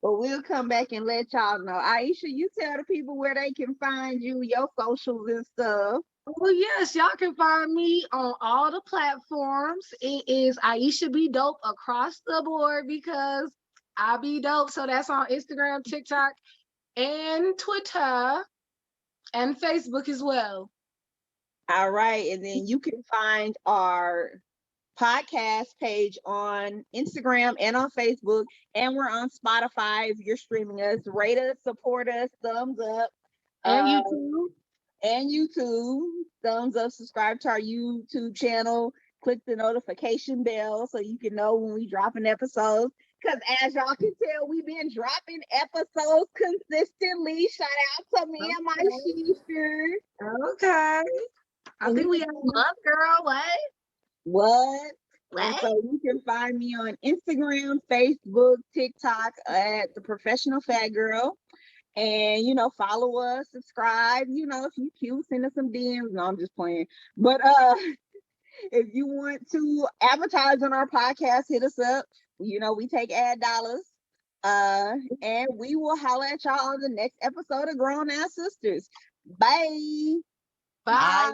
But we'll come back and let y'all know. Iesha, you tell the people where they can find you, your socials and stuff. Well, yes, y'all can find me on all the platforms. It is Iesha Be Dope across the board because I be dope. So that's on Instagram, TikTok, and Twitter, and Facebook as well. All right. And then you can find our podcast page on Instagram and on Facebook. And we're on Spotify if you're streaming us. Rate us, support us, thumbs up. And YouTube. And YouTube. Thumbs up, subscribe to our YouTube channel. Click the notification bell so you can know when we drop an episode. Because as y'all can tell, we've been dropping episodes consistently. Shout out to me and my sister. Okay. I think we have love, girl. What? And so you can find me on Instagram, Facebook, TikTok at The Professional Fat Girl. And, follow us, subscribe. If you cute, send us some DMs. No, I'm just playing. But if you want to advertise on our podcast, hit us up. We take ad dollars. And we will holler at y'all on the next episode of Grown Ass Sisters. Bye. Bye.